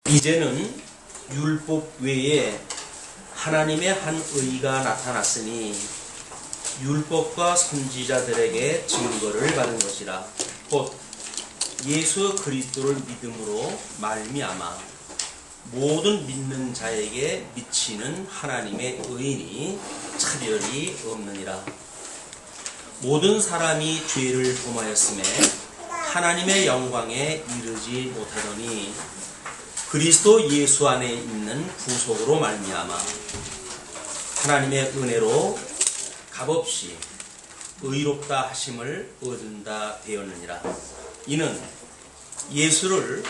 이제는 율법 외에 하나님의 한 의가 나타났으니 율법과 선지자들에게 증거를 받은 것이라. 곧 예수 그리스도를 믿음으로 말미암아 모든 믿는 자에게 미치는 하나님의 의인이 차별이 없느니라. 모든 사람이 죄를 범하였음에 하나님의 영광에 이르지 못하더니 그리스도 예수 안에 있는 구속으로 말미암아 하나님의 은혜로 값없이 의롭다 하심을 얻은다 되었느니라. 이는 예수를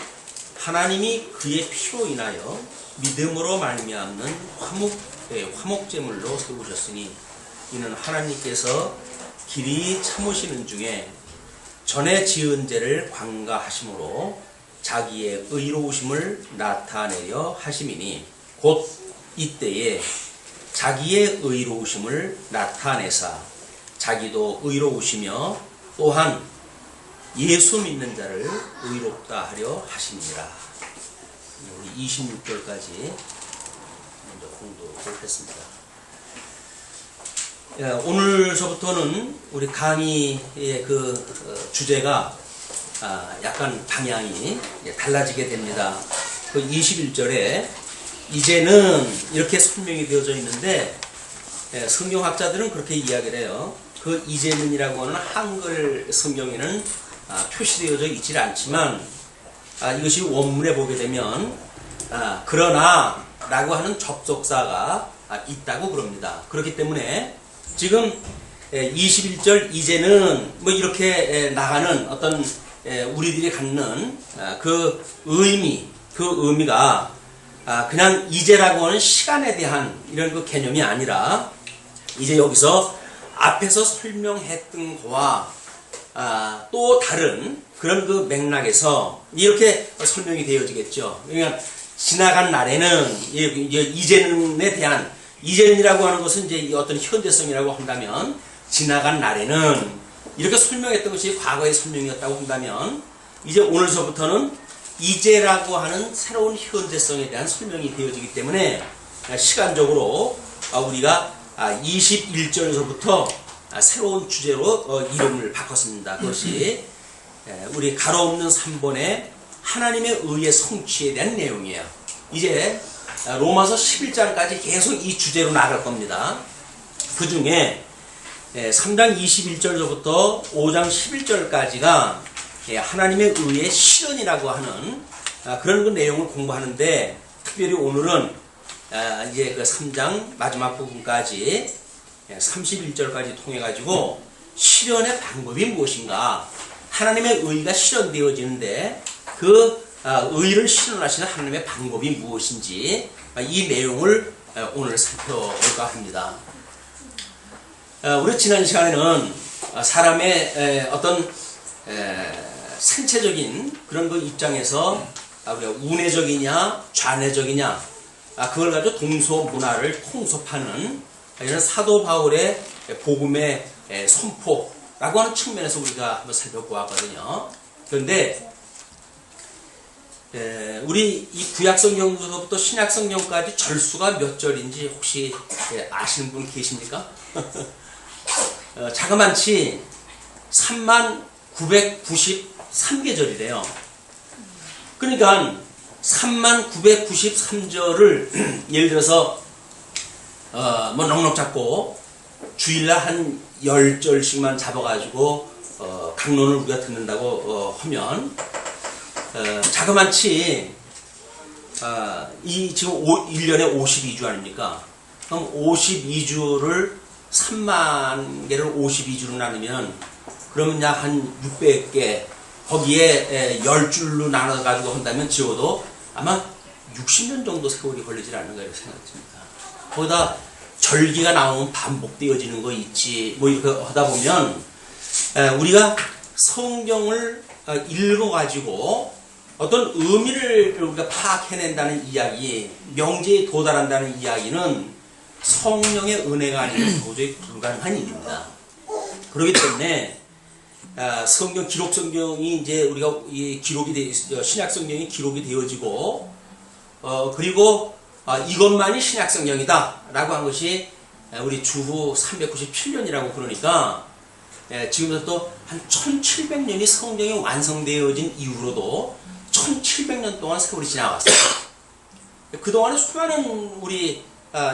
하나님이 그의 피로 인하여 믿음으로 말미암는 화목제물로 세우셨으니 이는 하나님께서 길이 참으시는 중에 전에 지은 죄를 관가하심으로 자기의 의로우심을 나타내려 하심이니 곧 이때에 자기의 의로우심을 나타내사 자기도 의로우시며 또한 예수 믿는 자를 의롭다 하려 하시니라. 우리 26절까지 먼저 공독을 했습니다. 오늘서부터는 우리 강의의 그 주제가 약간 방향이 달라지게 됩니다. 그 21절에 이제는 이렇게 설명이 되어져 있는데 성경학자들은 그렇게 이야기를 해요. 그 이제는이라고 하는 한글 성경에는 표시되어져 있지 않지만 이것이 원문에 보게 되면 그러나 라고 하는 접속사가 있다고 그럽니다. 그렇기 때문에 지금 21절 이제는 뭐 이렇게 나가는 어떤 우리들이 갖는 그 의미가 그냥 이제라고 하는 시간에 대한 이런 그 개념이 아니라 이제 여기서 앞에서 설명했던 거와 또 다른 그런 그 맥락에서 이렇게 설명이 되어지겠죠. 그러니까 지나간 날에는 이제는에 대한 이제는이라고 하는 것은 이제 어떤 현재성이라고 한다면 지나간 날에는 이렇게 설명했던 것이 과거의 설명이었다고 한다면 이제 오늘서부터는 이제라고 하는 새로운 현재성에 대한 설명이 되어지기 때문에 시간적으로 우리가 21절에서부터 새로운 주제로 이름을 바꿨습니다. 그것이 우리 가로없는 3번의 하나님의 의의 성취에 대한 내용이에요. 이제 로마서 11장까지 계속 이 주제로 나갈 겁니다. 그 중에 3장 21절부터 5장 11절까지가 하나님의 의의 실현이라고 하는 그런 그 내용을 공부하는데 특별히 오늘은 이제 그 3장 마지막 부분까지 31절까지 통해 가지고 실현의 방법이 무엇인가, 하나님의 의가 실현되어지는데 그 의를 실현하시는 하나님의 방법이 무엇인지 이 내용을 오늘 살펴볼까 합니다. 우리 지난 시간에는 사람의 어떤 생체적인 그런 그 입장에서 우리가 운해적이냐 좌뇌적이냐 그걸 가지고 동서 문화를 통섭하는 이런 사도 바울의 복음의 선포라고 하는 측면에서 우리가 한번 살펴보았거든요. 그런데 우리 이 구약성경부터 신약성경까지 절수가 몇 절인지 혹시 아시는 분 계십니까? 자그만치 3993계절이래요. 그러니까 3993절을 예를 들어서 뭐 넉넉 잡고 주일날 한 10절씩만 잡아가지고 강론을 우리가 듣는다고 하면 자그만치 이 지금 1년에 52주 아닙니까? 그럼 52주를 3만 개를 52주로 나누면 그러면 약 한 600개 거기에 10줄로 나눠가지고 한다면 지워도 아마 60년 정도 세월이 걸리질 않는가 이렇게 생각됩니다. 거기다 절기가 나오면 반복되어지는 거 있지 뭐 이렇게 하다 보면 우리가 성경을 읽어가지고 어떤 의미를 우리가 파악해낸다는 이야기, 명제에 도달한다는 이야기는 성령의 은혜가 아니면 도저히 불가능한 일입니다. 그렇기 때문에 성경 기록 성경이 이제 우리가 이 기록이 신약 성경이 기록이 되어지고 그리고 이것만이 신약성경이다 라고 한 것이 우리 주후 397년이라고 그러니까 지금부터 한 1700년이 성경이 완성되어진 이후로도 1700년 동안 세월이 지나갔어요. 그동안에 수많은 우리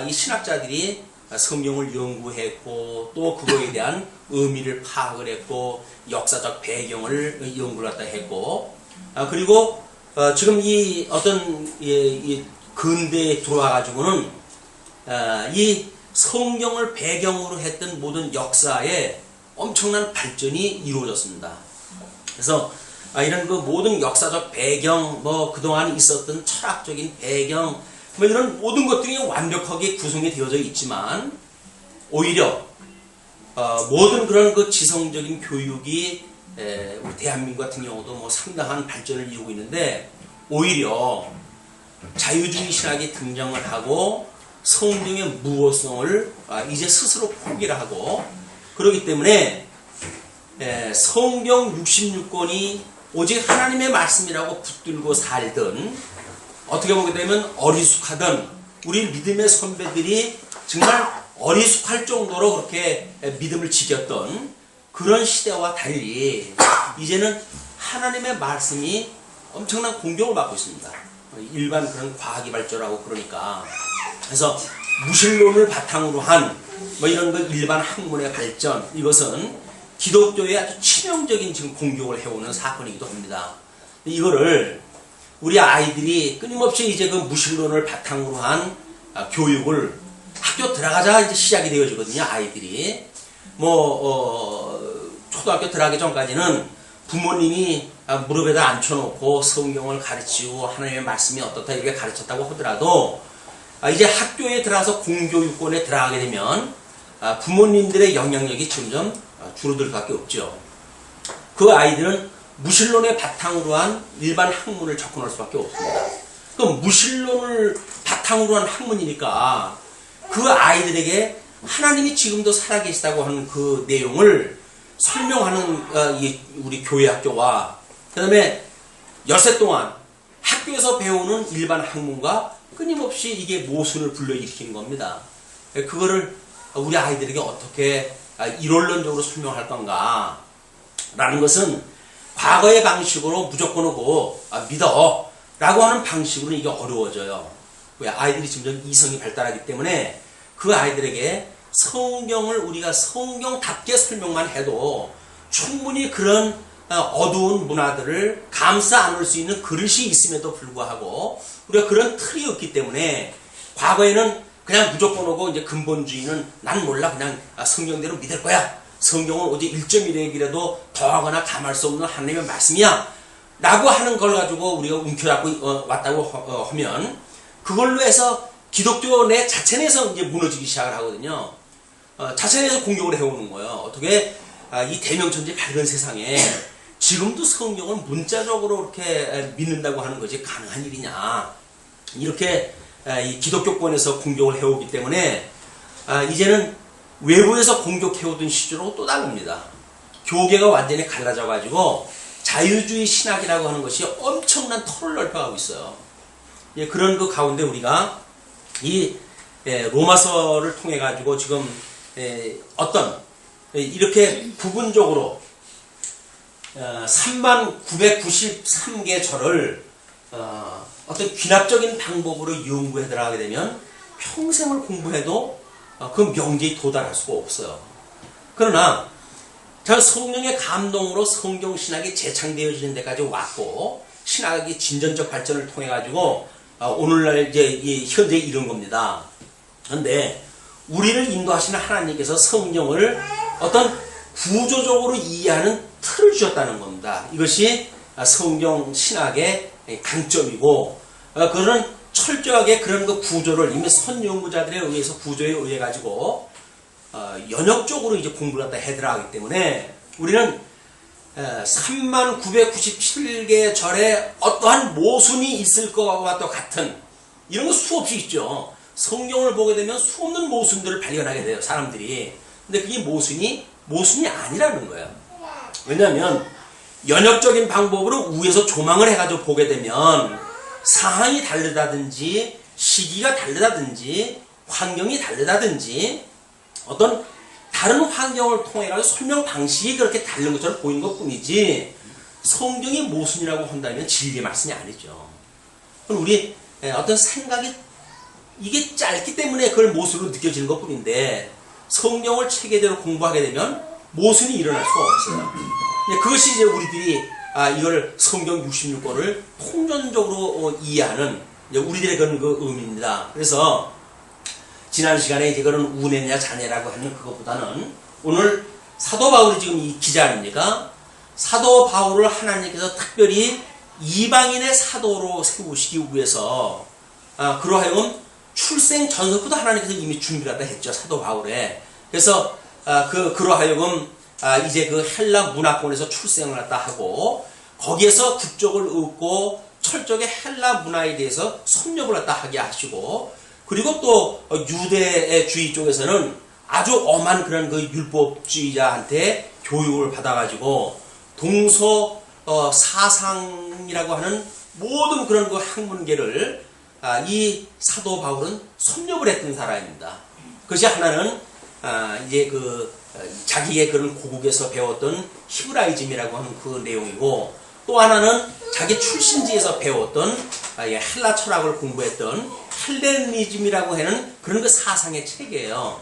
이 신학자들이 성경을 연구했고 또 그거에 대한 의미를 파악을 했고 역사적 배경을 연구를 갖다 했고 그리고 지금 이 어떤 이 근대에 들어와 가지고는 이 성경을 배경으로 했던 모든 역사에 엄청난 발전이 이루어졌습니다. 그래서 이런 그 모든 역사적 배경, 뭐 그동안 있었던 철학적인 배경, 뭐 이런 모든 것들이 완벽하게 구성이 되어져 있지만 오히려 모든 그런 그 지성적인 교육이 우리 대한민국 같은 경우도 뭐 상당한 발전을 이루고 있는데 오히려 자유주의 신학이 등장을 하고 성경의 무호성을 이제 스스로 포기를 하고 그렇기 때문에 성경 66권이 오직 하나님의 말씀이라고 붙들고 살던 어떻게 보게 되면 어리숙하던 우리 믿음의 선배들이 정말 어리숙할 정도로 그렇게 믿음을 지켰던 그런 시대와 달리 이제는 하나님의 말씀이 엄청난 공격을 받고 있습니다. 일반 그런 과학이 발전하고 그러니까 그래서 무신론을 바탕으로 한 뭐 이런 그 일반 학문의 발전 이것은 기독교에 아주 치명적인 지금 공격을 해오는 사건이기도 합니다. 이거를 우리 아이들이 끊임없이 이제 그 무신론을 바탕으로 한 교육을 학교 들어가자 이제 시작이 되어지거든요. 아이들이 초등학교 들어가기 전까지는 부모님이 무릎에다 앉혀놓고 성경을 가르치고 하나님의 말씀이 어떻다 이렇게 가르쳤다고 하더라도 이제 학교에 들어가서 공교육권에 들어가게 되면 부모님들의 영향력이 점점 줄어들 수밖에 없죠. 그 아이들은 무신론의 바탕으로 한 일반 학문을 접근할 수밖에 없습니다. 그럼 무신론을 바탕으로 한 학문이니까 그 아이들에게 하나님이 지금도 살아계시다고 하는 그 내용을 설명하는 우리 교회 학교와 그 다음에 엿새 동안 학교에서 배우는 일반 학문과 끊임없이 이게 모순을 불러일으키는 겁니다. 그거를 우리 아이들에게 어떻게 이론론적으로 설명할 건가 라는 것은 과거의 방식으로 무조건 오고 믿어 라고 하는 방식으로는 이게 어려워져요. 왜? 아이들이 점점 이성이 발달하기 때문에 그 아이들에게 성경을 우리가 성경답게 설명만 해도 충분히 그런 어두운 문화들을 감싸 안을 수 있는 그릇이 있음에도 불구하고 우리가 그런 틀이 없기 때문에 과거에는 그냥 무조건 오고 이제 근본주의는 난 몰라 그냥 성경대로 믿을 거야. 성경은 오직 1.1핵이라도 더하거나 감할 수 없는 하나님의 말씀이야. 라고 하는 걸 가지고 우리가 움켜잡고 왔다고 하면 그걸로 해서 기독교 내 자체 내에서 이제 무너지기 시작을 하거든요. 자체 내에서 공격을 해오는 거예요. 어떻게 이 대명천지 밝은 세상에 지금도 성경을 문자적으로 이렇게 믿는다고 하는 것이 가능한 일이냐. 이렇게 이 기독교권에서 공격을 해오기 때문에 이제는 외부에서 공격해오던 시절하고 또 다릅니다. 교계가 완전히 갈라져가지고 자유주의 신학이라고 하는 것이 엄청난 털을 넓혀가고 있어요. 그런 그 가운데 우리가 이 로마서를 통해 가지고 지금 어떤 이렇게 부분적으로 3993개 절을 어떤 귀납적인 방법으로 연구해 들어가게 되면 평생을 공부해도 그 명제에 도달할 수가 없어요. 그러나 성령의 감동으로 성경신학이 재창되어지는 데까지 왔고 신학의 진전적 발전을 통해 가지고 오늘날 이제 현재에 이른 겁니다. 그런데 우리를 인도하시는 하나님께서 성경을 어떤 구조적으로 이해하는 틀을 주셨다는 겁니다. 이것이 성경 신학의 강점이고 그런 철저하게 그런 그 구조를 이미 선연구자들에 의해서 구조에 의해 가지고 연역적으로 이제 공부를 갖다 해 들어가기 때문에 우리는 3997개 절에 어떠한 모순이 있을 것과 같은 이런 거 수없이 있죠. 성경을 보게 되면 수없는 모순들을 발견하게 돼요, 사람들이. 근데 그게 모순이 아니라는 거예요. 왜냐하면 연역적인 방법으로 위에서 조망을 해가지고 보게 되면 상황이 다르다든지 시기가 다르다든지 환경이 다르다든지 어떤 다른 환경을 통해 가지고 설명 방식이 그렇게 다른 것처럼 보이는 것 뿐이지 성경이 모순이라고 한다면 진리의 말씀이 아니죠. 그럼 우리 어떤 생각이 이게 짧기 때문에 그걸 모순으로 느껴지는 것 뿐인데 성경을 체계대로 공부하게 되면 모순이 일어날 수가 없어요. 그것이 이제 우리들이 이걸 성경 66권을 통전적으로 이해하는 우리들의 그런 그 의미입니다. 그래서 지난 시간에 이제 그런 우내냐 자네라고 하는 그것보다는 오늘 사도 바울이 지금 이 기자 아닙니까? 사도 바울을 하나님께서 특별히 이방인의 사도로 세우시기 위해서 그러하여금 출생 전서부터 하나님께서 이미 준비를 다 했죠. 사도 바울에. 그래서 그러하여금 이제 그 헬라 문화권에서 출생을 했다 하고 거기에서 국적을 얻고 철저하게 헬라 문화에 대해서 섭렵을 했다 하게 하시고 그리고 또 유대주의 쪽에서는 아주 엄한 그런 그 율법주의자한테 교육을 받아가지고 동서 사상이라고 하는 모든 그런 그 학문계를 이 사도 바울은 섭렵을 했던 사람입니다. 그것이 하나는 이제 그 자기의 그런 고국에서 배웠던 히브라이즘이라고 하는 그 내용이고 또 하나는 자기 출신지에서 배웠던 헬라 철학을 공부했던 헬레니즘이라고 하는 그런 그 사상의 체계예요.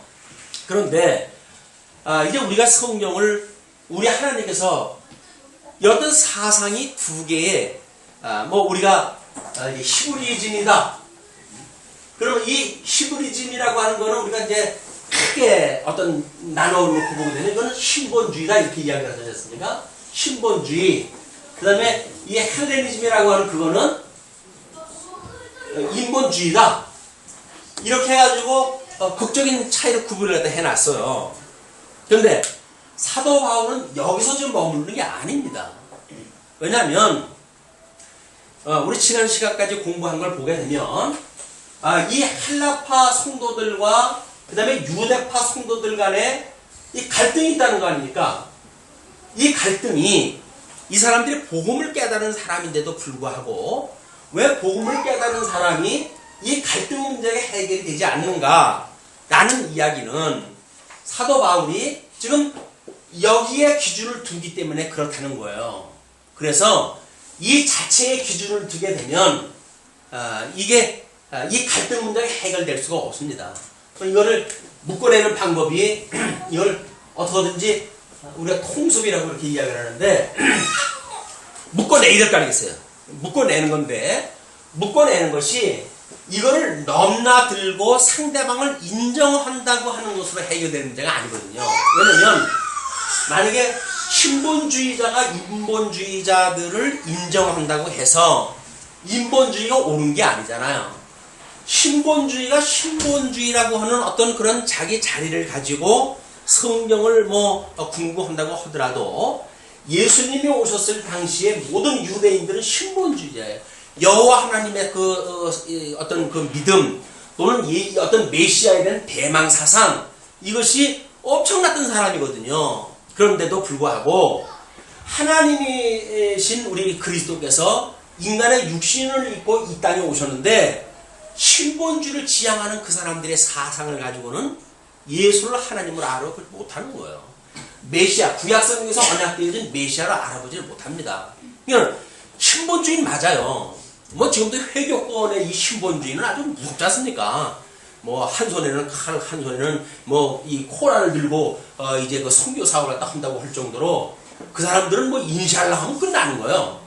그런데 이제 우리가 성경을 우리 하나님께서 어떤 사상이 두 개의 뭐 우리가 히브리즘이다. 그러면 이 히브리즘이라고 하는 거는 우리가 이제 크게 어떤 나눠놓고 보게 되면 이거는 신본주의다 이렇게 이야기를 하지 않습니까? 신본주의. 그 다음에 이 헬레니즘이라고 하는 그거는 인본주의다. 이렇게 해가지고 극적인 차이를 구분을 갖다 해놨어요. 그런데 사도 바울은 여기서 지금 머무르는 게 아닙니다. 왜냐하면 우리 지난 시간까지 공부한 걸 보게 되면 이 헬라파 성도들과 그 다음에 유대파 성도들 간에 이 갈등이 있다는 거 아닙니까? 이 갈등이 이 사람들이 복음을 깨달은 사람인데도 불구하고 왜 복음을 깨달은 사람이 이 갈등 문제가 해결이 되지 않는가 라는 이야기는 사도 바울이 지금 여기에 기준을 두기 때문에 그렇다는 거예요. 그래서 이 자체의 기준을 두게 되면 이게 이 갈등 문제가 해결될 수가 없습니다. 이거를 묶어내는 방법이 이걸 어떻게든지 우리가 통섭이라고 이렇게 이야기를 하는데 묶어내야 될 거 아니겠어요? 묶어내는 건데 묶어내는 것이 이거를 넘나들고 상대방을 인정한다고 하는 것으로 해결되는 문제가 아니거든요. 왜냐면 만약에 신본주의자가 인본주의자들을 인정한다고 해서 인본주의가 옳은 게 아니잖아요. 신본주의가 신본주의라고 하는 어떤 그런 자기 자리를 가지고 성경을 공부한다고 하더라도 예수님이 오셨을 당시에 모든 유대인들은 신본주의자예요. 여호와 하나님의 어떤 그 믿음 또는 어떤 메시아에 대한 대망 사상 이것이 엄청났던 사람이거든요. 그런데도 불구하고 하나님이신 우리 그리스도께서 인간의 육신을 입고 이 땅에 오셨는데 신본주의를 지향하는 그 사람들의 사상을 가지고는 예수를 하나님으로 알아보지 못하는 거예요. 메시아, 구약성경에서 언약되어진 메시아를 알아보지 못합니다. 그러니까 신본주의는 맞아요. 지금도 회교권의 이 신본주의는 아주 무섭지 않습니까? 한 손에는 칼, 한 손에는 이 코란을 들고 이제 그 선교사업을 갖다 한다고 할 정도로 그 사람들은 인샬라 하면 끝나는 거예요.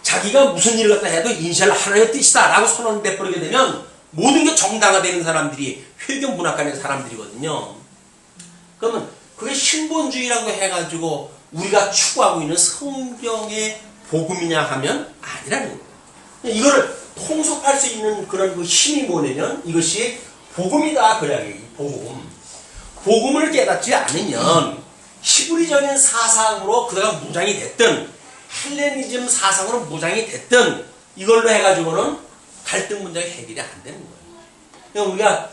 자기가 무슨 일을 갖다 해도 인샬라 하나님의 뜻이다 라고 선언을 내버리게 되면 모든 게 정당화되는 사람들이 회교 문화권의 사람들이거든요. 그러면 그게 신본주의라고 해가지고 우리가 추구하고 있는 성경의 복음이냐 하면 아니라는 거예요. 이거를 통속할 수 있는 그런 그 힘이 뭐냐면 이것이 복음이다. 그래야 복음. 복음을 깨닫지 않으면 히브리적인 사상으로 그다가 무장이 됐든 헬레니즘 사상으로 무장이 됐든 이걸로 해가지고는 갈등 문제가 해결이 안 되는 거예요. 우리가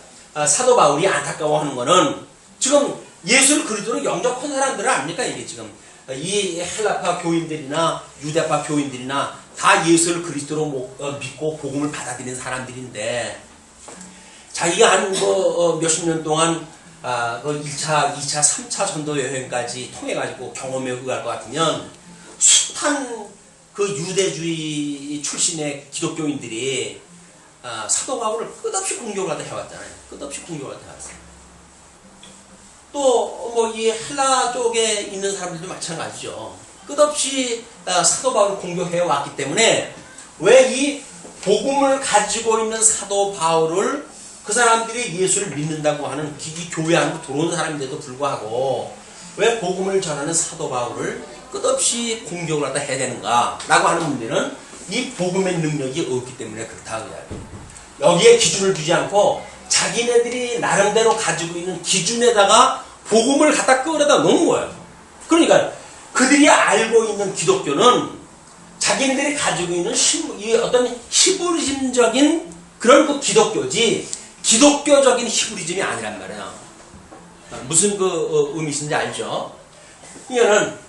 사도 바울이 안타까워하는 거는 지금 예수를 그리스도로 영접한 사람들은 아닙니까? 이게 지금 이 헬라파 교인들이나 유대파 교인들이나 다 예수를 그리스도로 믿고 복음을 받아들인 사람들인데 자기가 한 몇십 년 동안 그 1차, 2차, 3차 전도 여행까지 통해가지고 경험에 의할 것 같으면 숱한 그 유대주의 출신의 기독교인들이 사도 바울을 끝없이 공격을 하다 해왔잖아요. 끝없이 공격을 하다 해왔어요. 또 뭐 이 헬라 쪽에 있는 사람들도 마찬가지죠. 끝없이 사도 바울을 공격해 왔기 때문에 왜 이 복음을 가지고 있는 사도 바울을 그 사람들이 예수를 믿는다고 하는 이 교회 안으로 들어온 사람인데도 불구하고 왜 복음을 전하는 사도 바울을 끝없이 공격을 하다 해야 되는가 라고 하는 문제는 이 복음의 능력이 없기 때문에 그렇다고 이야기해요. 여기에 기준을 두지 않고 자기네들이 나름대로 가지고 있는 기준에다가 복음을 갖다 끌어다 놓은 거예요. 그러니까 그들이 알고 있는 기독교는 자기네들이 가지고 있는 어떤 히브리즘적인 그런 그 기독교지 기독교적인 히브리즘이 아니란 말이에요. 무슨 그 의미인지 알죠? 이거는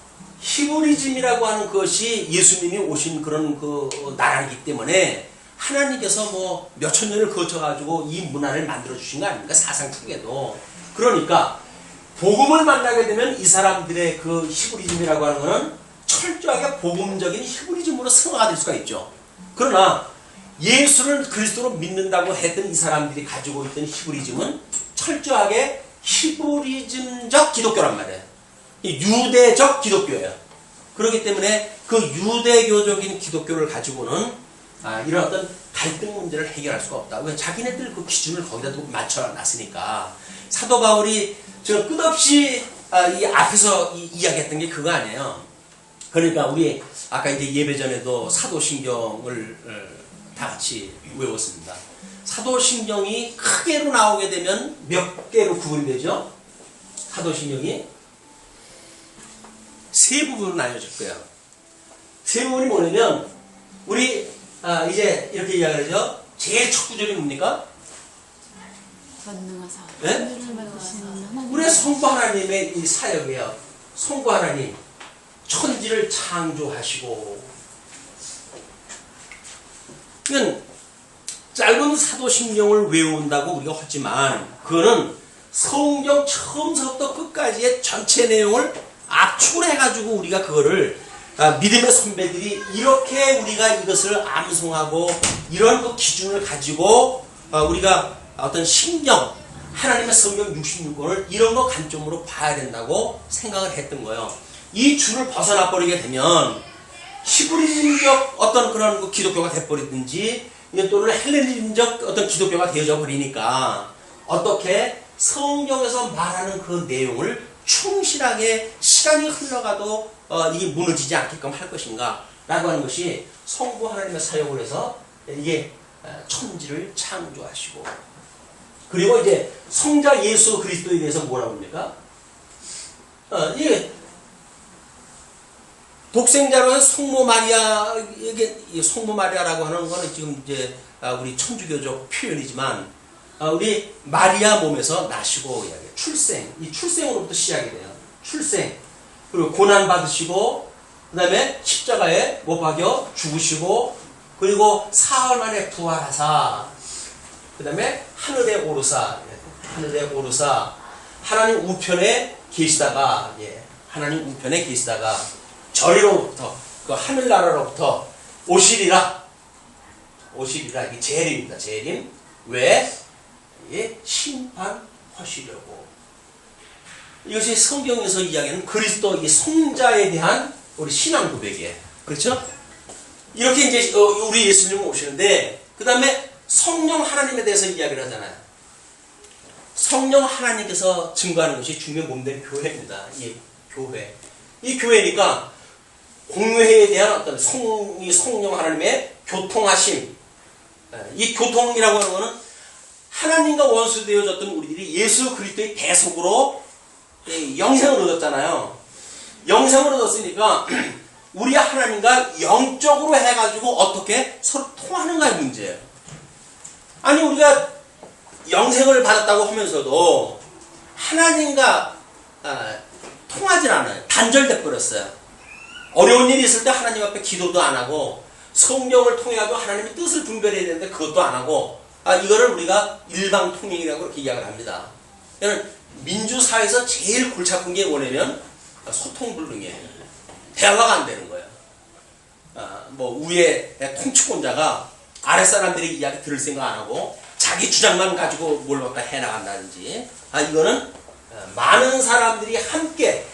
히브리즘이라고 하는 것이 예수님이 오신 그런 그 나라이기 때문에 하나님께서 뭐 몇천 년을 거쳐가지고 이 문화를 만들어 주신 거 아닙니까? 사상 축에도. 그러니까 복음을 만나게 되면 이 사람들의 그 히브리즘이라고 하는 것은 철저하게 복음적인 히브리즘으로 승화가 될 수가 있죠. 그러나 예수를 그리스도로 믿는다고 했던 이 사람들이 가지고 있던 히브리즘은 철저하게 히브리즘적 기독교란 말이에요. 유대적 기독교예요. 그렇기 때문에 그 유대교적인 기독교를 가지고는 이런 어떤 갈등 문제를 해결할 수가 없다. 왜? 자기네들 그 기준을 거기다 두고 맞춰놨으니까. 사도 바울이 저 끝없이 이 앞에서 이야기했던 게 그거 아니에요. 그러니까 우리 아까 이제 예배 전에도 사도신경을 다 같이 외웠습니다. 사도신경이 크게로 나오게 되면 몇 개로 구분이 되죠? 사도신경이 세 부분으로 나뉘어질 거예요. 세 부분이 뭐냐면 우리 이제 이렇게 이야기를 하죠. 제일 첫 구절이 뭡니까? 전능하사 네? 우리 성부 하나님의 이 사역이에요. 성부 하나님 천지를 창조하시고 이건 짧은 사도신경을 외운다고 우리가 하지만 그거는 성경 처음부터 끝까지의 전체 내용을 압축을 해가지고 우리가 그거를 믿음의 선배들이 이렇게 우리가 이것을 암송하고 이런 그 기준을 가지고 우리가 어떤 신경 하나님의 성경 66권을 이런 거 관점으로 봐야 된다고 생각을 했던 거예요. 이 줄을 벗어나 버리게 되면 히브리즘적 어떤 그런 그 기독교가 돼버리든지 또는 헬레니즘적 어떤 기독교가 되어져 버리니까 어떻게 성경에서 말하는 그 내용을 충실하게 시간이 흘러가도 이게 무너지지 않게끔 할 것인가 라고 하는 것이 성부 하나님의 사역을 해서 이게 천지를 창조하시고 그리고 이제 성자 예수 그리스도에 대해서 뭐라고 합니까? 이게 독생자로서 성모 마리아, 이게 성모 마리아라고 하는 거는 지금 이제 우리 천주교적 표현이지만 우리 마리아 몸에서 나시고 출생, 이 출생으로부터 시작이 돼요. 출생, 그리고 고난 받으시고, 그 다음에 십자가에 못 박여 죽으시고, 그리고 사흘 만에 부활하사, 그 다음에 하늘에 오르사, 하나님 우편에 계시다가, 하나님 우편에 계시다가 저리로부터 그 하늘나라로부터 오시리라. 이게 재림입니다. 재림. 왜? 심판하시려고. 이것이 성경에서 이야기하는 그리스도 이 성자에 대한 우리 신앙 고백이에요. 그렇죠? 이렇게 이제 우리 예수님 오시는데 그 다음에 성령 하나님에 대해서 이야기를 하잖아요. 성령 하나님께서 증거하는 것이 주님의 몸된 교회입니다. 이 교회. 이 교회니까 공회에 대한 어떤 성령 하나님의 교통하심. 이 교통이라고 하는 것은 하나님과 원수되어졌던 우리들이 예수 그리스도의 대속으로 영생을 얻었잖아요. 영생을 얻었으니까 우리 하나님과 영적으로 해가지고 어떻게 서로 통하는가의 문제예요. 아니 우리가 영생을 받았다고 하면서도 하나님과 통하질 않아요. 단절돼 버렸어요. 어려운 일이 있을 때 하나님 앞에 기도도 안 하고 성령을 통해가지고 하나님의 뜻을 분별해야 되는데 그것도 안 하고 이거를 우리가 일방통행이라고 그렇게 이야기를 합니다. 그러니까 민주사회에서 제일 골치 아픈 게 뭐냐면 소통불능이에요. 대화가 안 되는 거예요. 뭐 위에 통치권자가 아랫사람들의 이야기 들을 생각 안 하고 자기 주장만 가지고 뭘 갖다 해나간다든지 이거는 많은 사람들이 함께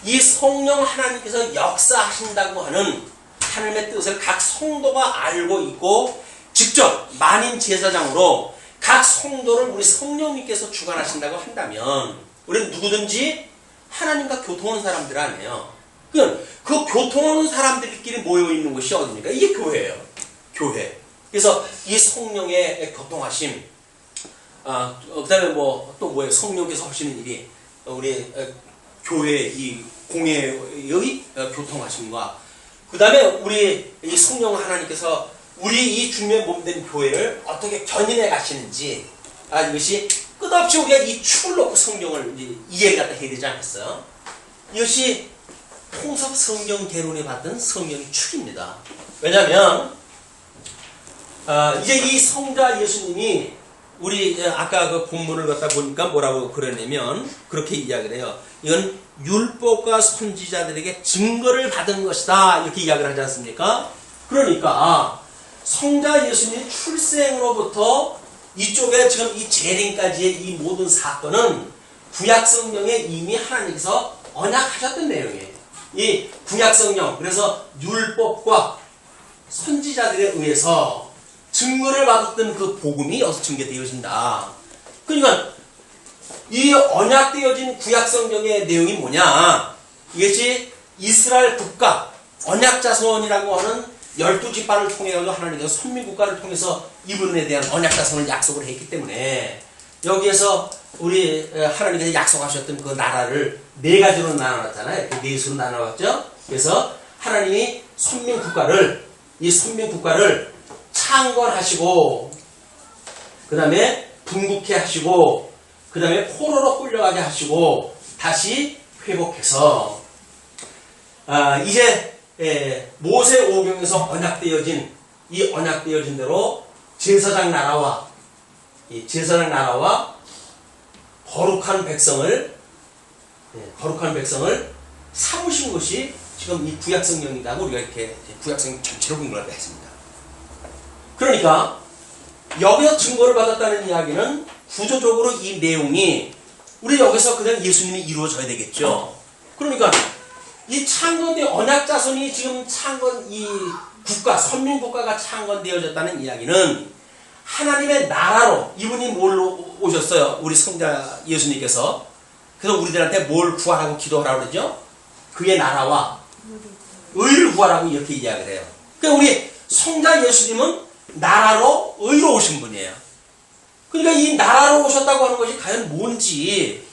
이 성령 하나님께서 역사하신다고 하는 하나님의 뜻을 각 성도가 알고 있고 직접 만인 제사장으로 각 성도를 우리 성령님께서 주관하신다고 한다면 우리는 누구든지 하나님과 교통하는 사람들 아니에요. 그 교통하는 사람들끼리 모여 있는 곳이 어디입니까? 이게 교회예요. 교회. 그래서 이 성령의 교통하심, 그 다음에 또 뭐예요? 성령께서 하시는 일이 우리 교회 이 공예의 교통하심과 그 다음에 우리 이 성령 하나님께서 우리 이 주님의 몸된 교회를 어떻게 견인해 가시는지 이것이 끝없이 우리가 이 축을 놓고 성경을 이해를 갖다 해야 되지 않겠어요? 이것이 통섭 성경 개론에 받던 성경의 축입니다. 왜냐하면 이제 이 성자 예수님이 우리 아까 그 본문을 갖다 보니까 뭐라고 그러냐면 그렇게 이야기를 해요. 이건 율법과 선지자들에게 증거를 받은 것이다 이렇게 이야기를 하지 않습니까? 그러니까 성자 예수님의 출생으로부터 이쪽에 지금 이 재림까지의 이 모든 사건은 구약성경에 이미 하나님께서 언약하셨던 내용이에요. 이 구약성경, 그래서 율법과 선지자들에 의해서 증거를 받았던 그 복음이 여기서 증거되어진다. 그러니까 이 언약되어진 구약성경의 내용이 뭐냐? 이것이 이스라엘 국가, 언약자손이라고 하는 12지파를 통해서 하나님께서 선민국가를 통해서 이분에 대한 언약자손을 약속을 했기 때문에 여기에서 우리 하나님께서 약속하셨던 그 나라를 네 가지로 나눠놨잖아요. 그 네 수로 나눠놨죠. 그래서 하나님이 이 선민국가를 창건하시고 그 다음에 분국해 하시고 그 다음에 포로로 끌려가게 하시고 다시 회복해서 이제 모세 오경에서 언약되어진 이 언약되어진 대로 제사장 나라와 거룩한 백성을 삼으신 것이 지금 이 구약성경이라고 우리가 이렇게 구약성경 전체로 공부를 했습니다. 그러니까 여기서 증거를 받았다는 이야기는 구조적으로 이 내용이 우리 여기서 그냥 예수님이 이루어져야 되겠죠. 그러니까 이 창건된 언약자손이 지금 이 국가, 선민국가가 창건되어졌다는 이야기는 하나님의 나라로 이분이 뭘로 오셨어요? 우리 성자 예수님께서. 그래서 우리들한테 뭘 구하라고 기도하라고 그러죠? 그의 나라와 의를 구하라고 이렇게 이야기를 해요. 그러니까 우리 성자 예수님은 나라로 의로 오신 분이에요. 그러니까 이 나라로 오셨다고 하는 것이 과연 뭔지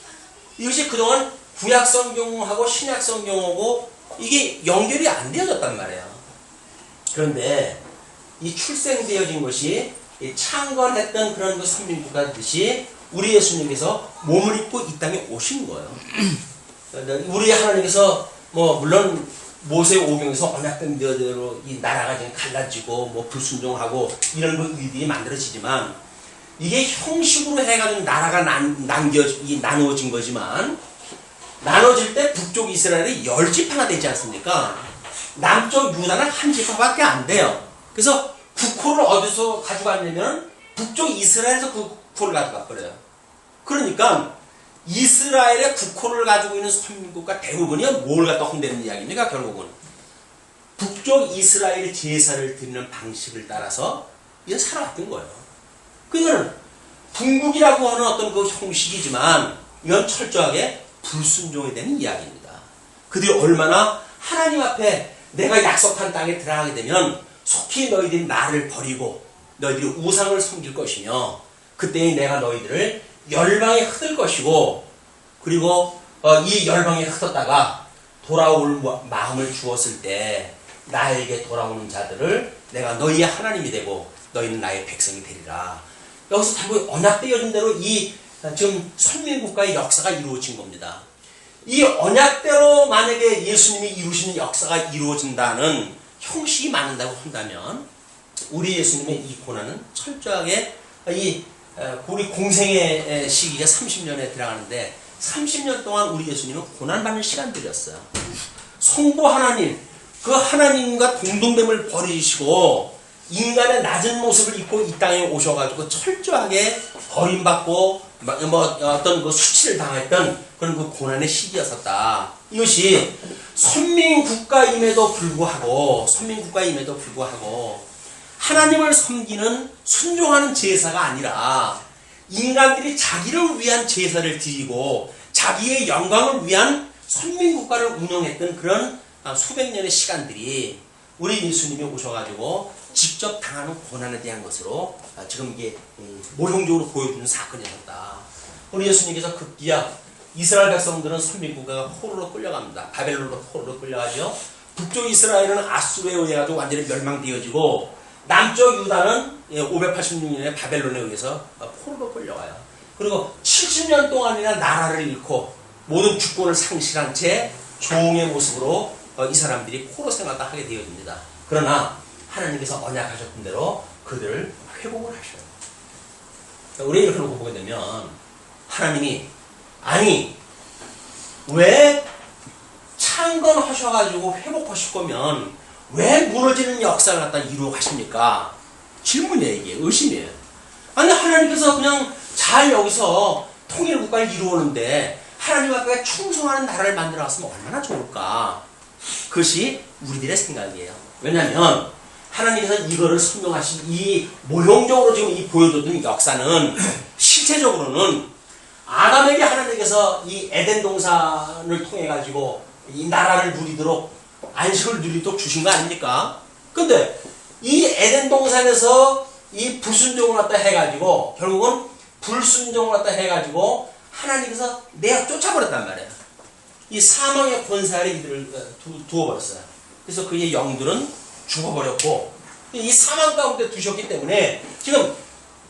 이것이 그동안 구약성경하고 신약성경하고 이게 연결이 안 되어졌단 말이에요. 그런데 이 출생되어진 것이 창건했던 그런 그 선민국가듯이 우리 예수님께서 몸을 입고 이 땅에 오신 거예요. 우리 하나님께서 물론 모세 오경에서 언약된 대로 이 나라가 지금 갈라지고 불순종하고 이런 그 일들이 만들어지지만 이게 형식으로 해가지고 나라가 나누어진 거지만 나눠질 때 북쪽 이스라엘이 10지파가 되지 않습니까? 남쪽 유다는 한 지파밖에 안 돼요. 그래서 국호를 어디서 가져갔냐면 북쪽 이스라엘에서 그 국호를 가져갔거든요. 그러니까 이스라엘의 국호를 가지고 있는 선민국가 대부분이 뭘 갖다 혼내는 이야기입니까? 결국은 북쪽 이스라엘의 제사를 드리는 방식을 따라서 이제 살아왔던 거예요. 그거는 분국이라고 하는 어떤 그 형식이지만 이건 철저하게 불순종에 대한 이야기입니다. 그들이 얼마나 하나님 앞에 내가 약속한 땅에 들어가게 되면 속히 너희들이 나를 버리고 너희들이 우상을 섬길 것이며 그때에 내가 너희들을 열방에 흩을 것이고 그리고 이 열방에 흩었다가 돌아올 마음을 주었을 때 나에게 돌아오는 자들을 내가 너희의 하나님이 되고 너희는 나의 백성이 되리라. 여기서 결국 언약되어진 대로 이 지금 선민국가의 역사가 이루어진 겁니다. 이 언약대로 만약에 예수님이 이루시는 역사가 이루어진다는 형식이 맞는다고 한다면 우리 예수님의 이 고난은 철저하게 우리 공생의 시기가 30년에 들어가는데 30년 동안 우리 예수님은 고난받는 시간들이었어요. 성부 하나님, 그 하나님과 동등됨을 버리시고 인간의 낮은 모습을 입고 이 땅에 오셔가지고 철저하게 버림받고 어떤 그 수치를 당했던 그런 그 고난의 시기였었다. 이것이 선민국가임에도 불구하고 하나님을 섬기는 순종하는 제사가 아니라 인간들이 자기를 위한 제사를 드리고 자기의 영광을 위한 선민국가를 운영했던 그런 수백 년의 시간들이 우리 예수님이 오셔가지고 직접 당하는 고난에 대한 것으로 지금 이게 모형적으로 보여주는 사건이었다. 우리 예수님께서 급기야 이스라엘 백성들은 선민국가가 포로로 끌려갑니다. 바벨론으로 포로로 끌려가죠. 북쪽 이스라엘은 아수르에 의해 가지고 완전히 멸망되어지고 남쪽 유다는 586년에 바벨론에 의해서 포로로 끌려가요. 그리고 70년 동안이나 나라를 잃고 모든 주권을 상실한 채 종의 모습으로 이 사람들이 포로 생활을 하게 되어집니다. 그러나 하나님께서 언약하셨던 대로 그들을 회복을 하셔요. 우리 이렇게 놓고 보게 되면 하나님이 왜 창건하셔가지고 회복하실 거면 왜 무너지는 역사를 갖다 이루어 가십니까? 질문이에요. 이게 의심이에요. 아니 하나님께서 그냥 잘 여기서 통일 국가를 이루었는데 하나님 앞에 충성하는 나라를 만들어 갔으면 얼마나 좋을까? 그것이 우리들의 생각이에요. 왜냐하면 하나님께서 이거를 설명하신 이 모형적으로 지금 이 보여줬던 역사는 실체적으로는 아담에게 하나님께서 이 에덴 동산을 통해 가지고 이 나라를 누리도록 안식을 누리도록 주신 거 아닙니까? 근데 이 에덴 동산에서 이 불순종을 갖다 해가지고 결국은 불순종을 갖다 해가지고 하나님께서 내어 쫓아버렸단 말이에요. 이 사망의 권세 아래 이들을 두어버렸어요. 그래서 그의 영들은 죽어버렸고 이 사망 가운데 두셨기 때문에 지금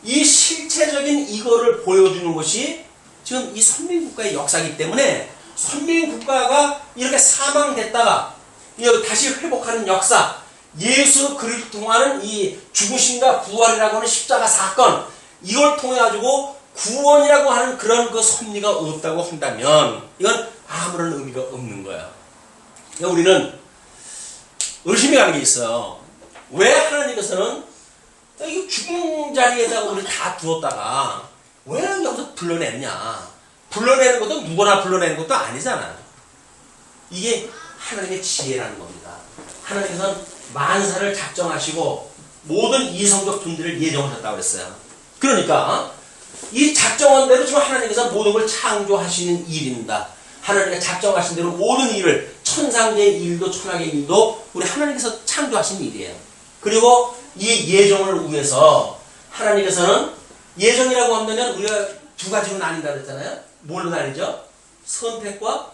이 실체적인 이거를 보여주는 것이 지금 이 선민국가의 역사이기 때문에 선민국가가 이렇게 사망됐다가 다시 회복하는 역사, 예수 그리스도를 통하는 이 죽으심과 부활이라고 하는 십자가 사건, 이걸 통해 가지고 구원이라고 하는 그런 그 섭리가 없다고 한다면 이건 아무런 의미가 없는 거야. 우리는 의심이 가는 게 있어요. 왜 하나님께서는 이 죽은 자리에다가 우리 다 두었다가 왜 여기서 불러냈냐? 불러내는 것도 누구나 불러내는 것도 아니잖아. 이게 하나님의 지혜라는 겁니다. 하나님께서는 만사를 작정하시고 모든 이성적 분들을 예정하셨다고 했어요. 그러니까 이 작정한 대로 지금 하나님께서 모든 걸 창조하시는 일입니다. 하나님께서 작정하신 대로 모든 일을 천상계의 일도 천하계의 일도 우리 하나님께서 창조하신 일이에요. 그리고 이 예정을 위해서 하나님께서는 예정이라고 한다면 우리가 두 가지로 나뉜다 그랬잖아요. 뭘로 나뉘죠? 선택과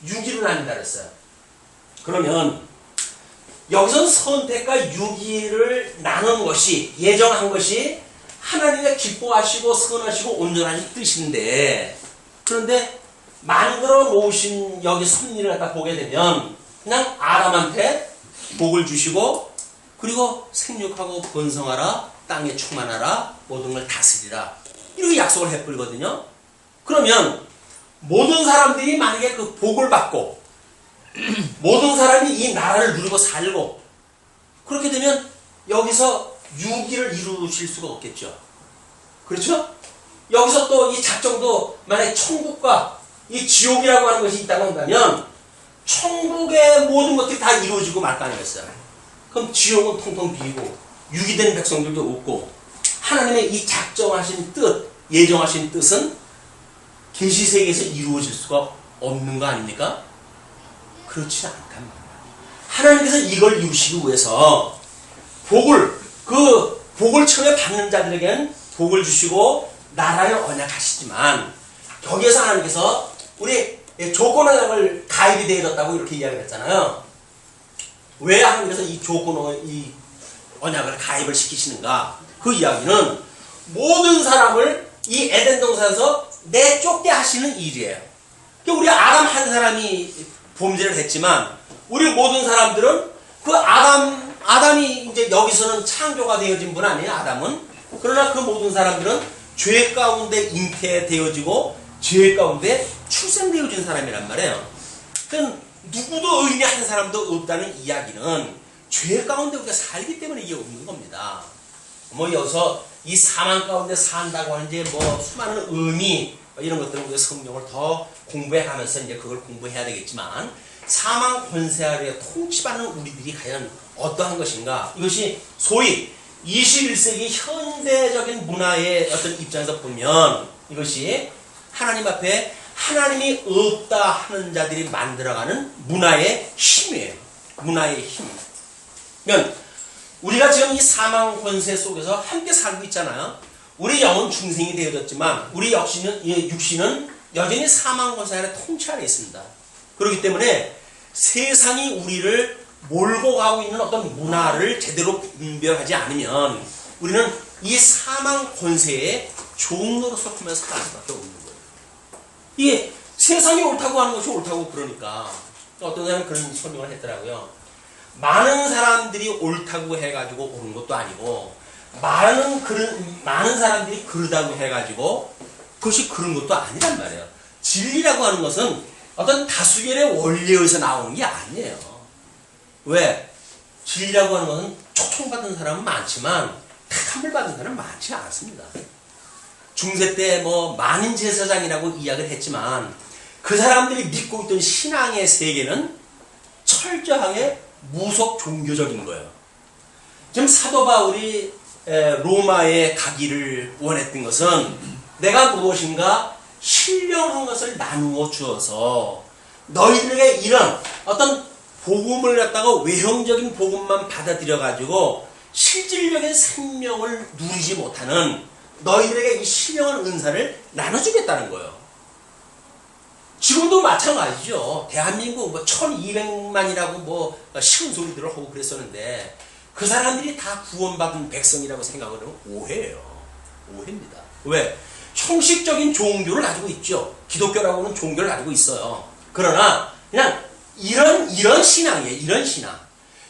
유기로 나뉜다 그랬어요. 그러면 여기서 선택과 유기를 나눈 것이 예정한 것이 하나님의 기뻐하시고 선하시고 온전하신 뜻인데 그런데 만들어 놓으신 여기 섭리를 갖다 보게 되면 그냥 아담한테 복을 주시고 그리고 생육하고 번성하라 땅에 충만하라 모든 걸 다스리라 이렇게 약속을 해버리거든요. 그러면 모든 사람들이 만약에 그 복을 받고 모든 사람이 이 나라를 누리고 살고 그렇게 되면 여기서 유기를 이루실 수가 없겠죠. 그렇죠? 여기서 또 이 작정도 만약에 천국과 이 지옥이라고 하는 것이 있다고 한다면 천국의 모든 것들이 다 이루어지고 말 거 아니겠어요. 그럼 지옥은 통통 비고 유기된 백성들도 없고 하나님의 이 작정하신 뜻, 예정하신 뜻은 계시세계에서 이루어질 수가 없는 거 아닙니까? 그렇지 않단 말이야. 하나님께서 이걸 이루시기 위해서 복을 처음에 받는 자들에게는 복을 주시고 나라를 언약하시지만 거기에서 하나님께서 우리 조건을 가입이 되어졌다고 이렇게 이야기를 했잖아요. 왜 하나님께서 이 언약을 가입을 시키시는가? 그 이야기는 모든 사람을 이 에덴 동산에서 내쫓게 하시는 일이에요. 우리 아담 한 사람이 범죄를 했지만 우리 모든 사람들은 그 아담이 이제 여기서는 창조가 되어진 분 아니에요, 아담은? 그러나 그 모든 사람들은 죄 가운데 잉태되어지고 죄 가운데 출생되어진 사람이란 말이에요. 그러니까 누구도 의인이 한 사람도 없다는 이야기는 죄 가운데 우리가 살기 때문에 이게 없는 겁니다. 뭐 여기서 이 사망 가운데 산다고 하는 이제 뭐 수많은 의미 이런 것들은 우리가 성경을 더 공부해 가면서 이제 그걸 공부해야 되겠지만, 사망 권세 아래 통치받는 우리들이 과연 어떠한 것인가? 이것이 소위 21세기 현대적인 문화의 어떤 입장에서 보면 이것이 하나님 앞에 하나님이 없다 하는 자들이 만들어가는 문화의 힘이에요. 문화의 힘. 그러면 우리가 지금 이 사망 권세 속에서 함께 살고 있잖아요. 우리 영은 중생이 되어졌지만 우리 육신은 여전히 사망 권세 아래 통치 아래 있습니다. 그렇기 때문에 세상이 우리를 몰고 가고 있는 어떤 문화를 제대로 분별하지 않으면 우리는 이 사망 권세의 종로로서 크면서 살아갈 수밖에 없는 거예요. 이게 세상이 옳다고 하는 것이 옳다고 그러니까 어떤 사람은 그런 설명을 했더라고요. 많은 사람들이 옳다고 해가지고 옳은 것도 아니고 많은 사람들이 그러다고 해가지고 그것이 그런 것도 아니란 말이에요. 진리라고 하는 것은 어떤 다수결의 원리에서 나오는 게 아니에요. 왜? 진리라고 하는 것은 초청받은 사람은 많지만 택함을 받은 사람은 많지 않습니다. 중세 때 뭐 만인 제사장이라고 이야기를 했지만 그 사람들이 믿고 있던 신앙의 세계는 철저하게 무속 종교적인 거예요. 지금 사도 바울이 로마에 가기를 원했던 것은 내가 무엇인가 신령한 것을 나누어 주어서 너희들에게 이런 어떤 복음을 갖다가 외형적인 복음만 받아들여 가지고 실질적인 생명을 누리지 못하는 너희들에게 이 신령한 은사를 나눠주겠다는 거예요. 지금도 마찬가지죠. 대한민국 뭐 1200만이라고 뭐 쉬운 소리들을 하고 그랬었는데 그 사람들이 다 구원받은 백성이라고 생각을 하면 오해예요. 오해입니다. 왜? 형식적인 종교를 가지고 있죠. 기독교라고는 종교를 가지고 있어요. 그러나 그냥 이런 신앙이에요. 이런 신앙.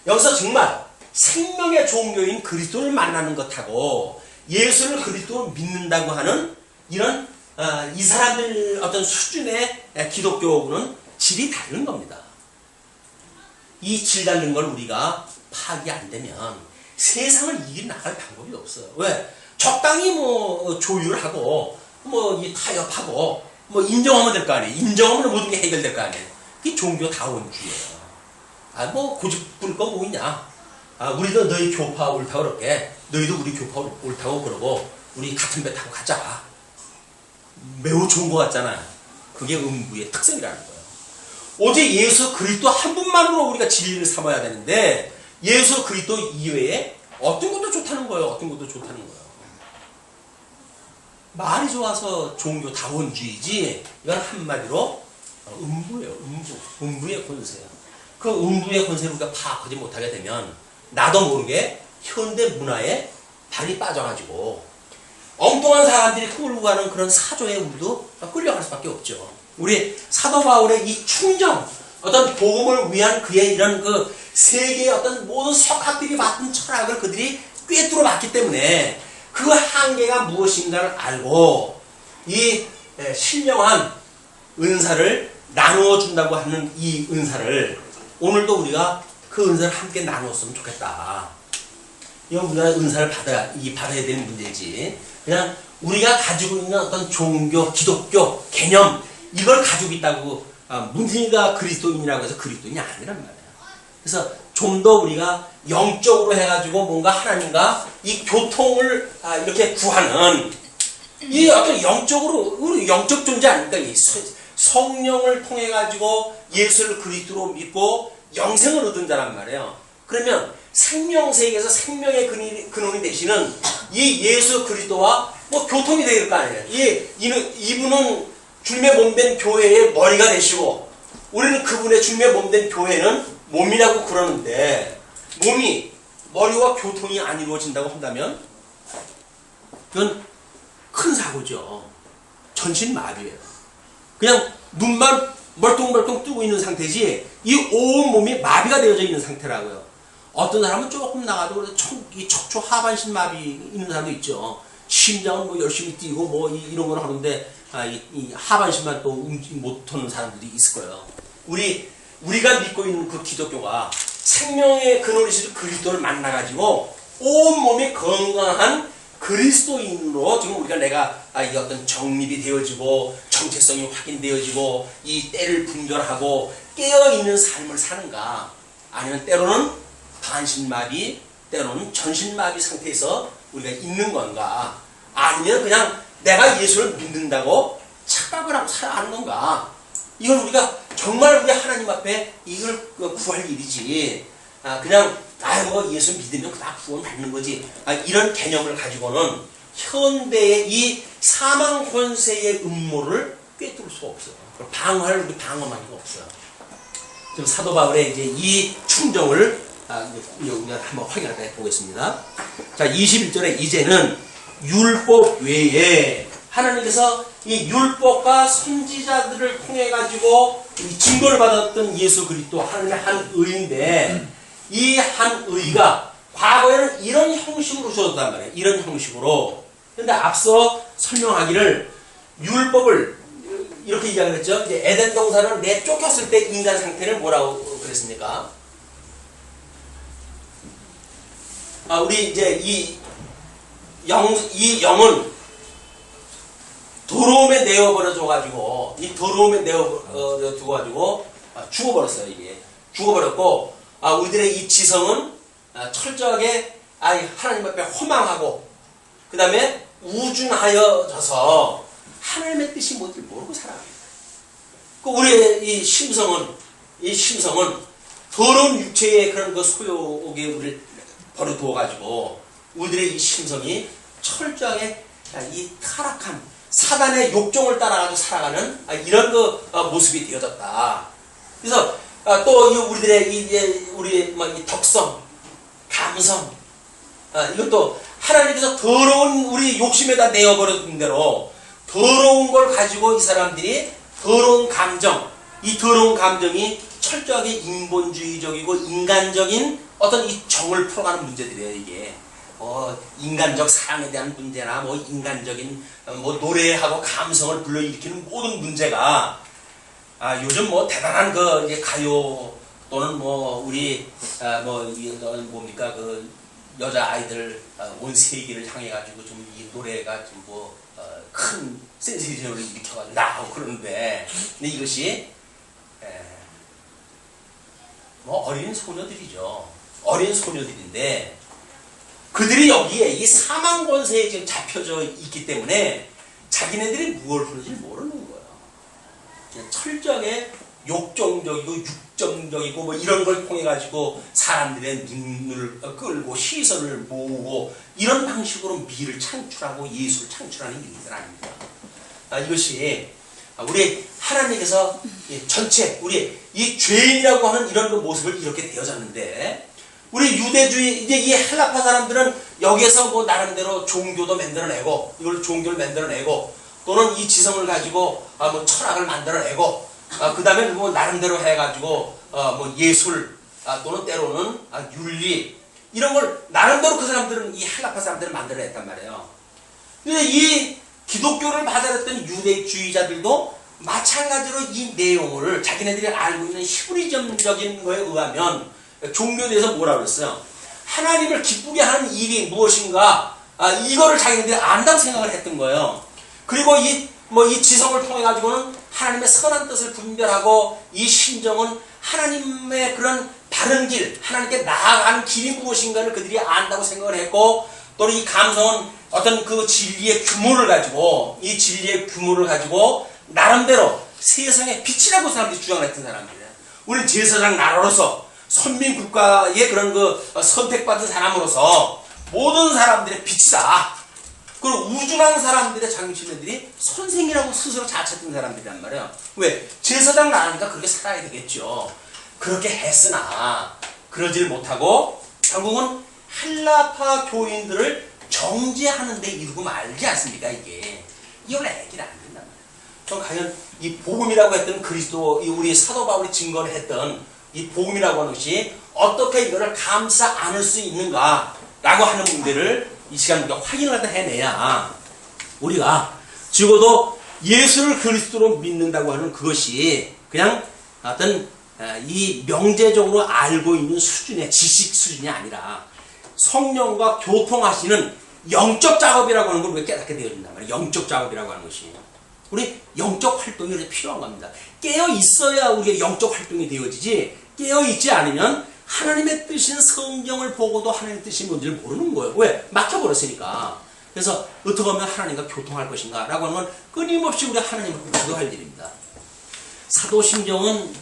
여기서 정말 생명의 종교인 그리스도를 만나는 것하고 예수를 그리스도로 믿는다고 하는 이런 이 사람들 어떤 수준의 기독교는 질이 다른 겁니다. 이 질 다른 걸 우리가 파악이 안 되면 세상을 이겨 나갈 방법이 없어요. 왜? 적당히 뭐 조율하고 뭐 이 타협하고 뭐 인정하면 될 거 아니에요. 인정하면 모든 게 해결될 거 아니에요. 이게 종교다원주의예요. 뭐 고집 부릴 거 뭐 있냐? 우리도 너희 교파 옳다고 그럴게. 너희도 우리 교파 옳다고 그러고 우리 같은 배 타고 가자. 매우 좋은 것 같잖아요. 그게 음부의 특성이라는 거예요. 오직 예수 그리스도 한 분만으로 우리가 진리를 삼아야 되는데 예수 그리스도 이외에 어떤 것도 좋다는 거예요. 어떤 것도 좋다는 거예요. 말이 좋아서 종교다원주의지 이건 한마디로 음부예요. 음부의 권세예요. 그 음부의 권세를 우리가 파악하지 못하게 되면 나도 모르게 현대 문화에 발이 빠져가지고 엉뚱한 사람들이 끌고 가는 그런 사조에 우리도 끌려갈 수밖에 없죠. 우리 사도 바울의 이 충정, 어떤 복음을 위한 그의 이런 그 세계의 어떤 모든 석학들이 맡은 철학을 그들이 꿰뚫어 봤기 때문에 그 한계가 무엇인가를 알고 이 신령한 은사를 나누어 준다고 하는 이 은사를 오늘도 우리가 그 은사를 함께 나누었으면 좋겠다. 이건 우리가 은사를 받아야 될 문제지. 그냥 우리가 가지고 있는 어떤 종교, 기독교, 개념 이걸 가지고 있다고 문희가 그리스도인이라고 해서 그리스도인이 아니란 말이에요. 그래서 좀 더 우리가 영적으로 해가지고 뭔가 하나님과 이 교통을 이렇게 구하는 이 어떤 영적으로 우리 영적 존재 아닙니까? 이 성령을 통해 가지고 예수를 그리스도로 믿고 영생을 얻은 자란 말이에요. 그러면 생명세계에서 생명의 근원이 되시는 이 예수 그리스도와 뭐 교통이 될 거 아니에요. 이분은 주님의 몸된 교회의 머리가 되시고 우리는 그분의 주님의 몸된 교회는 몸이라고 그러는데 몸이 머리와 교통이 안 이루어진다고 한다면 그건 큰 사고죠. 전신마비예요. 그냥 눈만 멀뚱멀뚱 뜨고 있는 상태지 이 온 몸이 마비가 되어져 있는 상태라고요. 어떤 사람은 조금 나가도 이 척추 하반신 마비 있는 사람도 있죠. 심장은 뭐 열심히 뛰고 뭐 이런 걸 하는데 이 하반신만 또 움직이 못하는 사람들이 있을 거예요. 우리가 믿고 있는 그 기독교가 생명의 근원이신 그리스도를 만나가지고 온몸이 건강한 그리스도인으로 지금 내가 이 어떤 정립이 되어지고 정체성이 확인되어지고 이 때를 분별하고 깨어있는 삶을 사는가, 아니면 때로는 반신마비, 때로는 전신마비 상태에서 우리가 있는 건가, 아니면 그냥 내가 예수를 믿는다고 착각을 하고 살아가는 건가. 이건 우리가 정말 우리 하나님 앞에 이걸 구할 일이지, 그냥 뭐 예수 믿으면 다 구원 받는 거지, 이런 개념을 가지고는 현대의 이 사망 권세의 음모를 꿰뚫을 수가 없어요. 방어할 우리 방어만이 없어요. 지금 사도 바울의 이제 이 충정을 우리가 한번 확인해 보겠습니다. 자, 21절에 이제는 율법 외에 하나님께서 이 율법과 선지자들을 통해 가지고 증거를 받았던 예수 그리스도 하나님의 한 의인데, 이 한 의가 과거에는 이런 형식으로 주어졌단 말이에요. 이런 형식으로. 근데 앞서 설명하기를 율법을 이렇게 이야기를 했죠. 이제 에덴 동산을 내쫓겼을 때 인간 상태를 뭐라고 그랬습니까? 우리 이제 이 영은 더러움에 내어버려줘가지고, 이 더러움에 내어버려두고가지고 죽어버렸어요. 이게 죽어버렸고, 우리들의 이 지성은 철저하게 하나님 앞에 허망하고, 그 다음에 우준하여져서 하나님의 뜻이 뭔지 모르고 살아갑니다. 우리의 이 심성은 더러운 육체의 그런 그 소욕에 우리를 버려두어가지고, 우리들의 이 심성이 철저하게 이 타락한 사단의 욕정을 따라가지고 살아가는 이런 그 모습이 되어졌다. 그래서 또 우리들의 우리의 이 덕성, 감성, 이것도 하나님께서 더러운 우리 욕심에다 내어버려둔 대로 더러운 걸 가지고 이 사람들이 더러운 감정, 이 더러운 감정이 철저하게 인본주의적이고 인간적인 어떤 이 정을 풀어가는 문제들이에요. 이게 인간적 사랑에 대한 문제나 뭐 인간적인 뭐 노래하고 감성을 불러일으키는 모든 문제가 요즘 뭐 대단한 그 이제 가요 또는 뭐 우리 뭡니까 그 여자 아이들 온 세계를 향해 가지고 좀 이 노래가 좀 뭐 큰 센세이션을 일으켜가지고 나오고 그러는데, 근데 이것이 뭐 어린 소녀들이죠. 어린 소녀들인데 그들이 여기에 이 사망 권세에 지금 잡혀져 있기 때문에 자기네들이 무엇을 부르는지 모르는 거예요. 그냥 철저하게 욕정적이고 육정적이고 뭐 이런 걸 통해 가지고 사람들의 눈을 끌고 시선을 모으고 이런 방식으로 미를 창출하고 예수를 창출하는 일들 아닙니까? 이것이 우리 하나님께서 전체 우리 이 죄인이라고 하는 이런 그 모습을 이렇게 되어졌는데, 우리 유대주의 이제 이 헬라파 사람들은 여기에서 뭐 나름대로 종교도 만들어내고, 이걸 종교를 만들어내고, 또는 이 지성을 가지고 뭐 철학을 만들어내고, 그 다음에 뭐 나름대로 해가지고 뭐 예술 또는 때로는 윤리 이런 걸 나름대로 그 사람들은 이 헬라파 사람들은 만들어냈단 말이에요. 근데 이 기독교를 받아들였던 유대주의자들도 마찬가지로 이 내용을 자기네들이 알고 있는 히브리즘적인 거에 의하면 종교에 대해서 뭐라고 그랬어요? 하나님을 기쁘게 하는 일이 무엇인가, 이거를 자기네들이 안다고 생각을 했던 거예요. 그리고 이 지성을 통해 가지고는 하나님의 선한 뜻을 분별하고, 이 심정은 하나님의 그런 바른 길, 하나님께 나아가는 길이 무엇인가를 그들이 안다고 생각을 했고, 또는 이 감성은 어떤 그 진리의 규모를 가지고, 이 진리의 규모를 가지고 나름대로 세상의 빛이라고 사람들이 주장을 했던 사람들이에요. 우리는 제사장 나라로서 선민 국가의 그런 그 선택받은 사람으로서 모든 사람들의 빛이다. 그리고 우준한 사람들의 장신들이 선생이라고 스스로 자처했던 사람들이란 말이에요. 왜? 제사장 나라니까 그렇게 살아야 되겠죠. 그렇게 했으나 그러질 못하고 결국은 헬라파 교인들을 정죄하는 데 이르고 말지 않습니까? 이걸 애기를 안 된단 말이에요. 그럼 과연 이 복음이라고 했던 그리스도, 우리 사도 바울이 증거를 했던 이 복음이라고 하는 것이 어떻게 이거를 감싸 안을 수 있는가라고 하는 문제를 이 시간 우리가 확인을 해내야 우리가 적어도 예수를 그리스도로 믿는다고 하는 그것이 그냥 어떤 이 명제적으로 알고 있는 수준의 지식 수준이 아니라 성령과 교통하시는 영적 작업이라고 하는 걸 우리가 깨닫게 되어진단 말이에요. 영적 작업이라고 하는 것이. 우리 영적 활동이 필요한 겁니다. 깨어 있어야 우리의 영적 활동이 되어지지, 깨어 있지 않으면 하나님의 뜻인 성경을 보고도 하나님의 뜻이 뭔지를 모르는 거예요. 왜? 막혀버렸으니까. 그래서 어떻게 하면 하나님과 교통할 것인가 라고 하는 건 끊임없이 우리 하나님을 기도할 일입니다. 사도신경은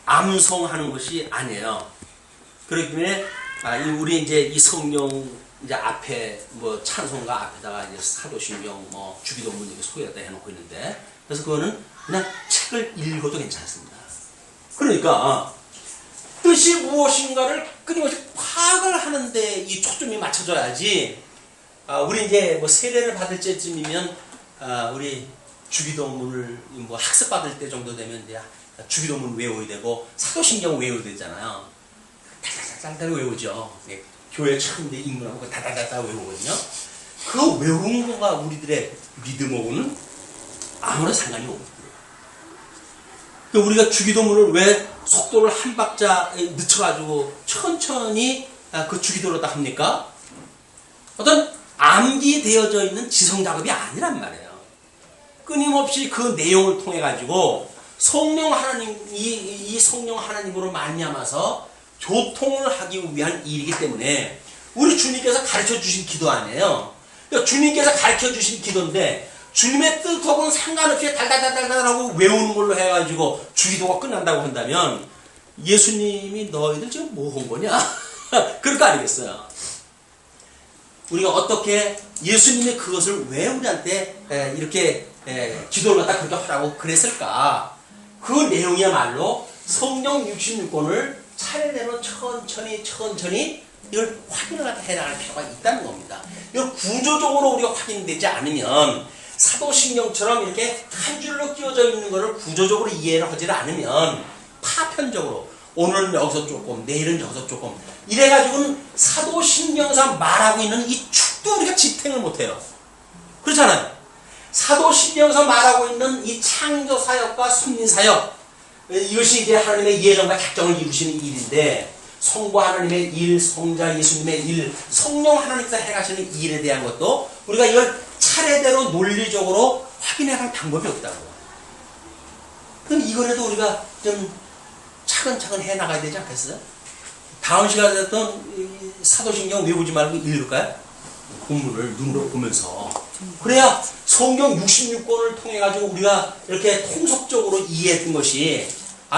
암송하는 것이 아니에요. 그렇기 때문에 우리 이제 이 성령 이제 앞에 뭐 찬송가 앞에다가 이제 사도신경 뭐 주기도문 이렇게 소개했다 해놓고 있는데, 그래서 그거는 그냥 책을 읽어도 괜찮습니다. 그러니까 뜻이 무엇인가를 끊임없이 파악을 하는데 이 초점이 맞춰져야지. 우리 이제 뭐 세례를 받을 때쯤이면 우리 주기도문을 뭐 학습 받을 때 정도 되면 이제 주기도문 외워야 되고 사도신경 외워야 되잖아요. 달달달 외우죠. 교회 처음 이제 입문하고 다다다다 외우거든요. 그거 외우는 거가 우리들의 믿음하고는 아무런 상관이 없어요. 우리가 주기도문을 왜 속도를 한 박자 늦춰가지고 천천히 그 주기도로 다 합니까? 어떤 암기되어져 있는 지성작업이 아니란 말이에요. 끊임없이 그 내용을 통해 가지고 성령 하나님, 이 성령 하나님으로 말미암아서 교통을 하기 위한 일이기 때문에 우리 주님께서 가르쳐 주신 기도 아니에요. 그러니까 주님께서 가르쳐 주신 기도인데 주님의 뜻하고는 상관없이 달달달달달하고 외우는 걸로 해가지고 주기도가 끝난다고 한다면 예수님이 너희들 지금 뭐 한 거냐? 그럴 거 아니겠어요. 우리가 어떻게 예수님이 그것을 왜 우리한테 이렇게 기도를 갖다 그렇게 하라고 그랬을까? 그 내용이야말로 성령 66권을 차례대로 천천히 이걸 확인을 해나갈 필요가 있다는 겁니다. 이걸 구조적으로 우리가 확인되지 않으면 사도신경처럼 이렇게 한 줄로 끼워져 있는 것을 구조적으로 이해를 하지 않으면 파편적으로 오늘은 여기서 조금 내일은 여기서 조금 이래가지고는 사도신경에서 말하고 있는 이 축도 우리가 지탱을 못해요. 그렇잖아요. 사도신경에서 말하고 있는 이 창조사역과 섭리사역, 이것이 이제 하나님의 예정과 작정을 이루시는 일인데 성부 하나님의 일, 성자 예수님의 일, 성령 하나님께서 행하시는 일에 대한 것도 우리가 이걸 차례대로 논리적으로 확인해갈 방법이 없다고. 그럼 이거라도 우리가 좀 차근차근 해나가야 되지 않겠어요? 다음 시간에 했던 사도신경 외우지 말고 읽을까요? 본문을 눈으로 보면서. 그래야 성경 66권을 통해 가지고 우리가 이렇게 통속적으로 이해했던 것이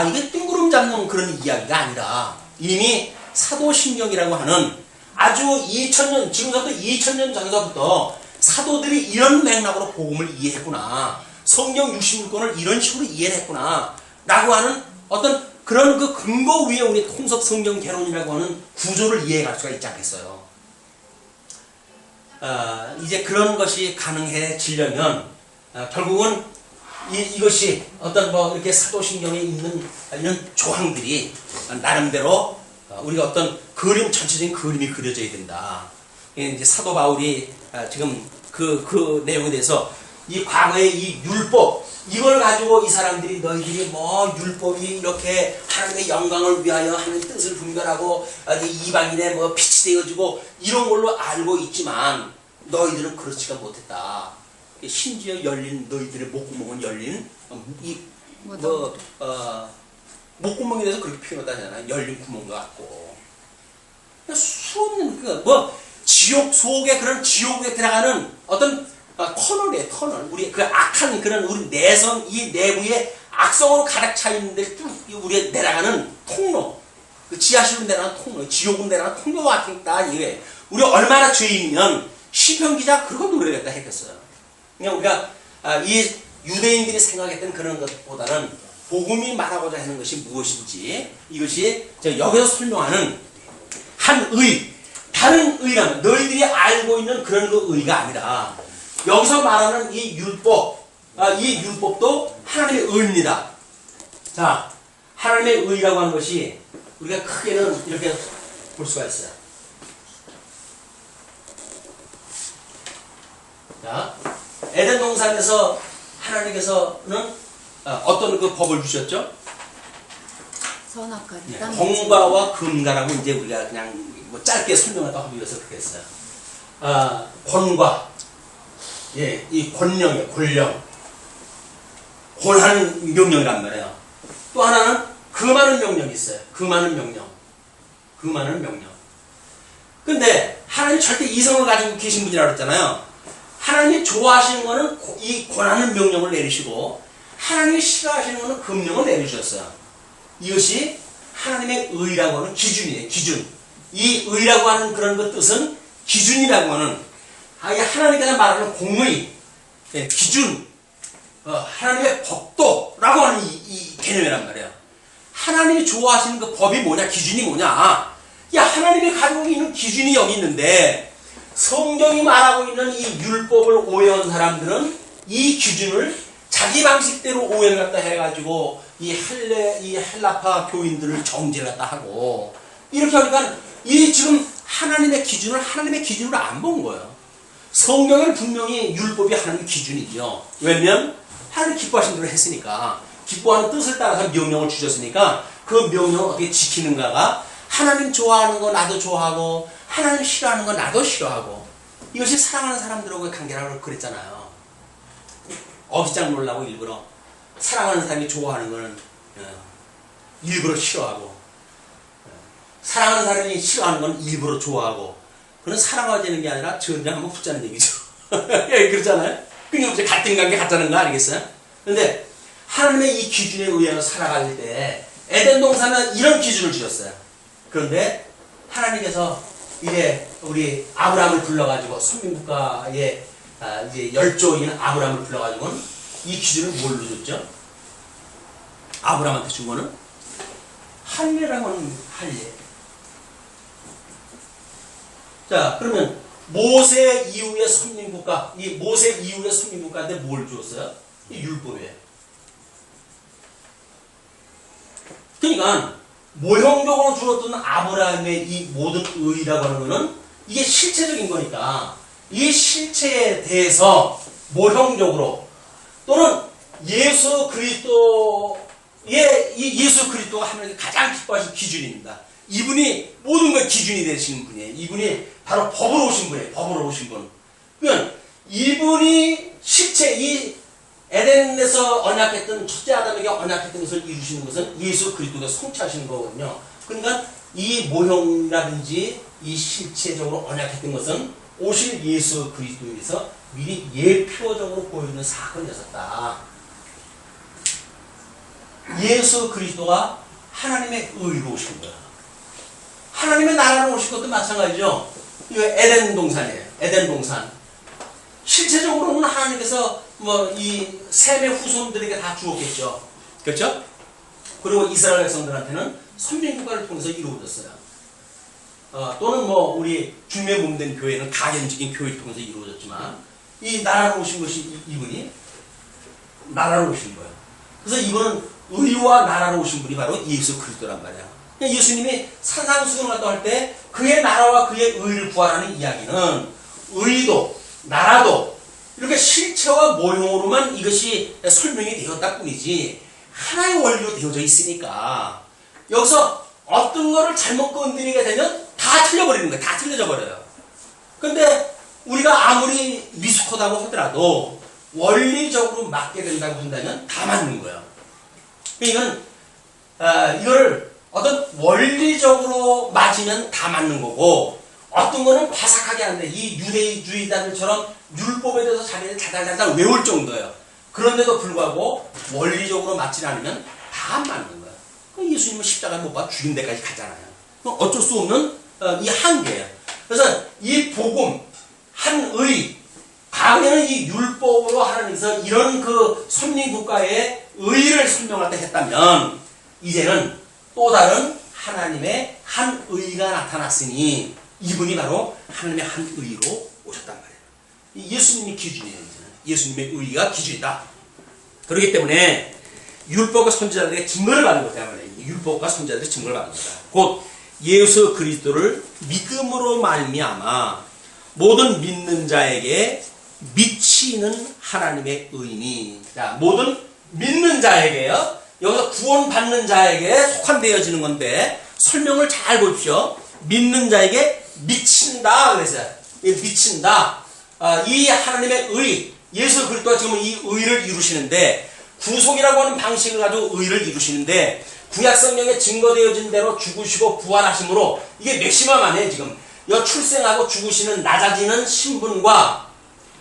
이게 뜬구름 잡는 그런 이야기가 아니라 이미 사도신경이라고 하는 아주 2000년, 지금부터 2000년 전서부터 사도들이 이런 맥락으로 복음을 이해했구나. 성경 66권을 이런 식으로 이해를 했구나. 라고 하는 어떤 그런 그 근거 위에 우리 통속 성경 개론이라고 하는 구조를 이해할 수가 있지 않겠어요. 이제 그런 것이 가능해지려면 결국은 이것이 어떤 뭐 이렇게 사도신경에 있는 이런 조항들이 나름대로 우리가 어떤 그림, 전체적인 그림이 그려져야 된다. 이제 사도 바울이 지금 그 내용에 대해서 이 과거의 이 율법, 이걸 가지고 이 사람들이 너희들이 뭐 율법이 이렇게 하나님의 영광을 위하여 하는 뜻을 분별하고 이방인의 뭐 빛이 되어지고 이런 걸로 알고 있지만 너희들은 그렇지가 못했다. 심지어 열린 너희들의 목구멍은 열린 목구멍에 대해서 그렇게 표현하잖아요. 열린 구멍 같고 수없는 지옥 속에 그런 지옥에 들어가는 어떤 터널이에요. 터널. 우리 그 악한 그런 우리 내성 이 내부에 악성으로 가득 차 있는데 쭉 우리 내려가는 통로, 그 지하실로 내려가는 통로, 지옥으로 내려가는 통로와 같다 이게 우리 얼마나 죄인이면 시편 기자 그런 노래를 했겠어요. 그냥 우리가 이 유대인들이 생각했던 그런 것보다는 복음이 말하고자 하는 것이 무엇인지 이것이 여기서 설명하는 한 의, 다른 의라면 너희들이 알고 있는 그런 그 의가 아니라 여기서 말하는 이 율법, 이 율법도 하나님의 의입니다. 자, 하나님의 의라고 하는 것이 우리가 크게는 이렇게 볼 수가 있어요. 자, 에덴 동산에서 하나님께서는 어떤 그 법을 주셨죠? 선악과를 네, 땅에 공과와 금과라고 이제 우리가 그냥 뭐 짧게 설명하다 하기 위해서 그렇게 했어요. 권과, 예, 이 권령이에요. 권령. 권하는 명령이란 말이에요. 또 하나는 금하는 명령이 있어요. 금하는 명령. 금하는 명령. 근데 하나님 절대 이성을 가지고 계신 분이라고 그랬잖아요. 하나님이 좋아하시는 거는 이 권하는 명령을 내리시고 하나님이 싫어하시는 거는 금령을 내리셨어요. 이것이 하나님의 의라고 하는 기준이에요. 기준. 이 의라고 하는 그런 것 뜻은 기준이라고 하는 하나님께서 말하는 공의, 기준, 하나님의 법도라고 하는 이 개념이란 말이에요. 하나님이 좋아하시는 그 법이 뭐냐, 기준이 뭐냐. 하나님이 가지고 있는 기준이 여기 있는데 성경이 말하고 있는 이 율법을 오해한 사람들은 이 기준을 자기 방식대로 오해를 갖다 해가지고 이 헬라파 교인들을 정죄를 갖다 하고 이렇게 하니까 이 지금 하나님의 기준을 하나님의 기준으로 안 본 거예요. 성경은 분명히 율법이 하나님의 기준이죠. 왜냐면 하나님 기뻐하신 대로 했으니까 기뻐하는 뜻을 따라서 명령을 주셨으니까 그 명령을 어떻게 지키는가가 하나님 좋아하는 거 나도 좋아하고 하나님 싫어하는 거 나도 싫어하고 이것이 사랑하는 사람들하고의 관계라고 그랬잖아요. 어깃장 놀라고 일부러 사랑하는 사람이 좋아하는 거는 일부러 싫어하고 사랑하는 사람이 싫어하는 건 일부러 좋아하고 그건 사랑하게 되는 게 아니라 전쟁 한번 붙자는 얘기죠. 예, 그렇잖아요. 끊임없이 같은 관계 같다는 거 아니겠어요? 근데 하나님의 이 기준에 의해서 살아갈 때 에덴 동산은 이런 기준을 주셨어요. 그런데 하나님께서 이제 우리 아브라함을 불러가지고 선민국가의 이제 열조인 아브라함을 불러가지고는 이 기준을 뭘로 줬죠? 아브라함한테 준 거는 할례라고 하는 할례. 자, 그러면 모세 이후의 선민국가, 이 모세 이후의 선민국가한테 뭘 주었어요? 이 율법이에요. 그러니까 모형적으로 주었던 아브라함의 이 모든 의라고 하는 것은 이게 실체적인 거니까 이 실체에 대해서 모형적으로 또는 예수 그리스도의 이 예수 그리스도가 하나님께 가장 기뻐하신 기준입니다. 이분이 모든 걸 기준이 되시는 분이에요. 이분이 바로 법으로 오신 분이에요. 법으로 오신 분. 그러니까 이분이 실체 이 에덴에서 언약했던 첫째 아담에게 언약했던 것을 이루시는 것은 예수 그리스도가 성취하시는 거거든요. 그러니까 이 모형이라든지 이 실체적으로 언약했던 것은 오실 예수 그리스도에서 미리 예표적으로 보이는 사건이었었다. 예수 그리스도가 하나님의 의로 오신 거야. 하나님의 나라로 오신 것도 마찬가지죠. 이거 에덴 동산이에요. 에덴 동산. 실체적으로는 하나님께서 이 셈의 후손들에게 다 주었겠죠. 그렇죠? 그리고 이스라엘 백성들한테는 선민국가를 통해서 이루어졌어요. 또는 우리 주님의 몸된 교회는 가견적인 교회를 통해서 이루어졌지만 이 나라로 오신 것이 이분이 나라로 오신 거예요. 그래서 이분은 의와 나라로 오신 분이 바로 예수 그리스도란 말이야. 예수님이 산상수훈을 갖다 할 때 그의 나라와 그의 의를 구하라는 이야기는 의도, 나라도 이렇게 실체와 모형으로만 이것이 설명이 되었다 뿐이지 하나의 원리로 되어져 있으니까 여기서 어떤 거를 잘못 건드리게 되면 다 틀려버리는 거예요. 다 틀려져 버려요. 근데 우리가 아무리 미숙하다고 하더라도 원리적으로 맞게 된다고 한다면 다 맞는 거예요. 이건 이거를 어떤 원리적으로 맞으면 다 맞는 거고 어떤 거는 바삭하게 하는데 이 유대주의자들처럼 율법에 대해서 자기들 달달달달 외울 정도예요. 그런데도 불구하고 원리적으로 맞지 않으면 다 안 맞는 거예요. 예수님은 십자가에 못 박아 죽인 데까지 가잖아요. 어쩔 수 없는 이 한계예요. 그래서 이 복음, 한의, 과거에는 이 율법으로 하나님께서 이런 그 선민국가의 의를 설명할 때 했다면 이제는 또 다른 하나님의 한 의가 나타났으니 이분이 바로 하나님의 한 의로 오셨단 말이에요. 예수님이 기준이에요. 예수님의 의가 기준이다. 그렇기 때문에 율법과 선지자들에게 증거를 받는 거란 말이에요. 율법과 선지자들이 증거를 받습니다. 곧 예수 그리스도를 믿음으로 말미암아 모든 믿는 자에게 미치는 하나님의 의니. 자, 모든 믿는 자에게요. 여기서 구원받는 자에게 속한되어지는 건데 설명을 잘 보십시오. 믿는 자에게 미친다 그랬어요. 미친다. 이 하나님의 의, 예수 그리스도가 지금 이 의를 이루시는데 구속이라고 하는 방식을 가지고 의를 이루시는데 구약 성경에 증거되어진 대로 죽으시고 부활하심으로 이게 맥시멈 안에 지금 출생하고 죽으시는 낮아지는 신분과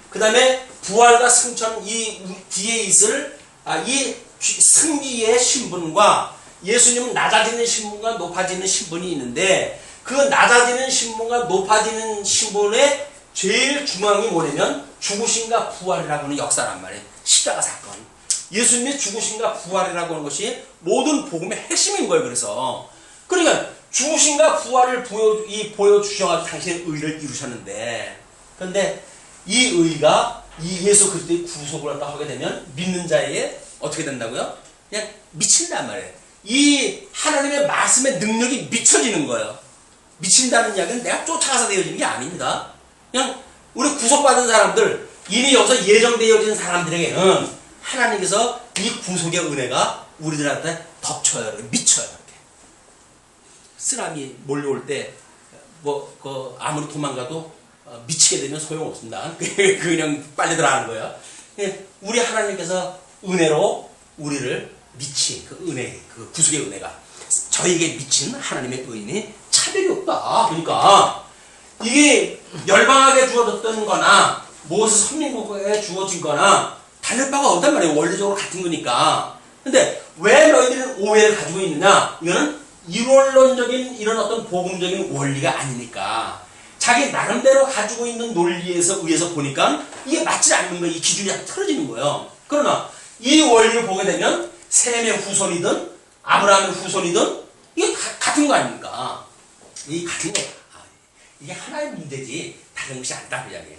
그 다음에 부활과 승천 이 뒤에 있을 이 승리의 신분과 예수님은 낮아지는 신분과 높아지는 신분이 있는데 그 낮아지는 신분과 높아지는 신분의 제일 중앙이 뭐냐면 죽으심과 부활이라고 하는 역사란 말이에요. 십자가 사건. 예수님의 죽으심과 부활이라고 하는 것이 모든 복음의 핵심인 거예요. 그러니까 죽으심과 부활을 보여주셔가지고 당신의 의를 이루셨는데 그런데 이 의가 이 예수 그리스도의 구속을 하게 되면 믿는 자에게 어떻게 된다고요? 그냥 미친단 말이에요. 이 하나님의 말씀의 능력이 미쳐지는 거예요. 미친다는 이야기는 내가 쫓아가서 되어지는 게 아닙니다. 그냥 우리 구속받은 사람들 이미 여기서 예정되어진 사람들에게는 하나님께서 이 구속의 은혜가 우리들한테 덮쳐요. 미쳐요. 이렇게. 쓰나미 몰려올 때 아무리 도망가도 미치게 되면 소용없습니다. 그냥 빨리 들어가는 거예요. 우리 하나님께서 은혜로 우리를 미친 그 은혜, 그 구속의 은혜가 저에게 미친 하나님의 의인이 차별이 없다. 그러니까 이게 열방하게 주어졌던 거나 모세 선민국에 주어진 거나 다를 바가 없단 말이에요. 원리적으로 같은 거니까. 근데 왜 너희들은 오해를 가지고 있느냐? 이거는 이론론적인 이런 어떤 복음적인 원리가 아니니까 자기 나름대로 가지고 있는 논리에서 의해서 보니까 이게 맞지 않는 거예요. 이 기준이 약간 틀어지는 거예요. 그러나 이 원리를 보게 되면 셈의 후손이든 아브라함의 후손이든 이게 같은 거 아닙니까? 이게 같은 거야. 이게 하나의 문제지 다른 것이 아니다 그 이야기예요.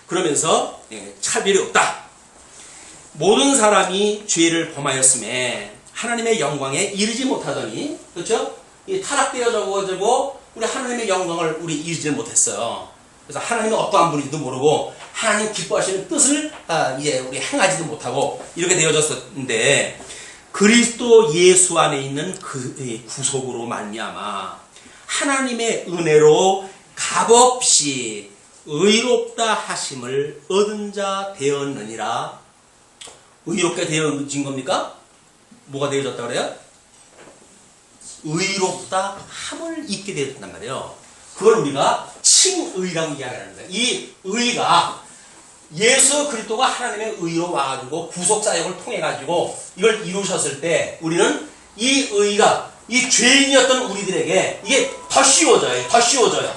그러면서 차별이 없다. 모든 사람이 죄를 범하였음에 하나님의 영광에 이르지 못하더니 그렇죠? 타락되어져가지고 우리 하나님의 영광을 우리 이루지 못했어요. 그래서 하나님은 어떠한 분인지도 모르고 하나님 기뻐하시는 뜻을 이제 우리 행하지도 못하고 이렇게 되어졌었는데 그리스도 예수 안에 있는 그 구속으로 말미암아 하나님의 은혜로 값없이 의롭다 하심을 얻은 자 되었느니라. 의롭게 되어진 겁니까? 뭐가 되어졌다 그래요? 의롭다 함을 입게 되었단 말이에요. 그걸 우리가 칭의라고 이야기하는 거예요. 이 의가 예수 그리스도가 하나님의 의로 와가지고 구속사역을 통해가지고 이걸 이루셨을 때 우리는 이 의가 이 죄인이었던 우리들에게 이게 더 쉬워져요. 더 쉬워져요.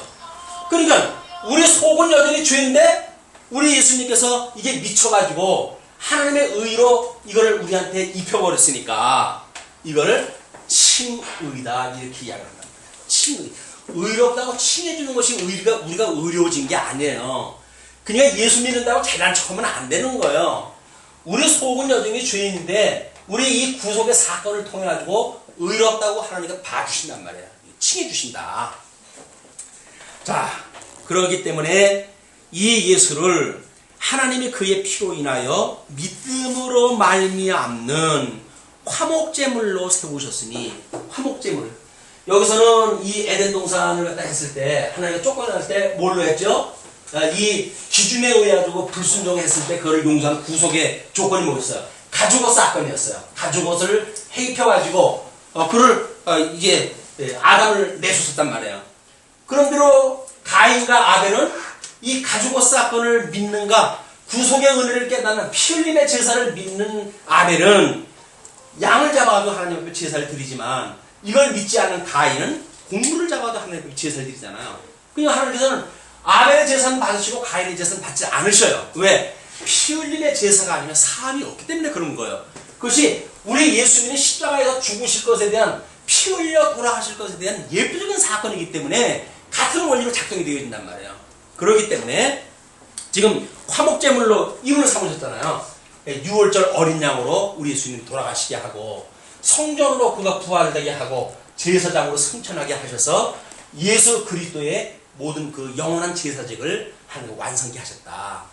그러니까 우리 속은 여전히 죄인데 우리 예수님께서 이게 미쳐가지고 하나님의 의로 이거를 우리한테 입혀버렸으니까 이거를 칭의다 이렇게 이야기합니다. 칭의. 의롭다고 칭해주는 것이 우리가 의로워진 게 아니에요. 그냥 예수 믿는다고 잘난 척하면 안 되는 거예요. 우리 속은 여전히 죄인인데 우리 이 구속의 사건을 통해 가지고 의롭다고 하나님께서 봐주신단 말이에요. 칭해주신다. 자, 그렇기 때문에 이 예수를 하나님이 그의 피로 인하여 믿음으로 말미암는 화목제물로 세우셨으니 화목제물. 여기서는 이 에덴 동산을 갖다 했을 때 하나님이 쫓겨날 때 뭘로 했죠? 이 기준에 의해 가지고 불순종했을 때 그걸 용서한 구속의 조건이 뭐였어요? 가죽옷 사건이었어요. 가죽옷을 해입혀 가지고 그를 이제 아담을 내쫓았단 말이에요. 그런대로 가인과 아벨은 이 가죽옷 사건을 믿는가 구속의 은혜를 깨닫는 피 흘림의 제사를 믿는 아벨은 양을 잡아가지고 하나님 앞에 제사를 드리지만 이걸 믿지 않는 가인은 곡물을 잡아도 하나님 앞에 제사를 드리잖아요. 그러니까 하나님께서는 아벨의 제사는 받으시고 가인의 제사는 받지 않으셔요. 왜? 피 흘림의 제사가 아니면 사함이 없기 때문에 그런 거예요. 그것이 우리 예수님이 십자가에서 죽으실 것에 대한 피 흘려 돌아가실 것에 대한 예표적인 사건이기 때문에 같은 원리로 작동이 되어진단 말이에요. 그렇기 때문에 지금 화목제물로 이분을 삼으셨잖아요. 6월절 어린 양으로 우리 예수님이 돌아가시게 하고 성전으로 그가 부활되게 하고 제사장으로 승천하게 하셔서 예수 그리스도의 모든 그 영원한 제사직을 하나님 완성케 하셨다.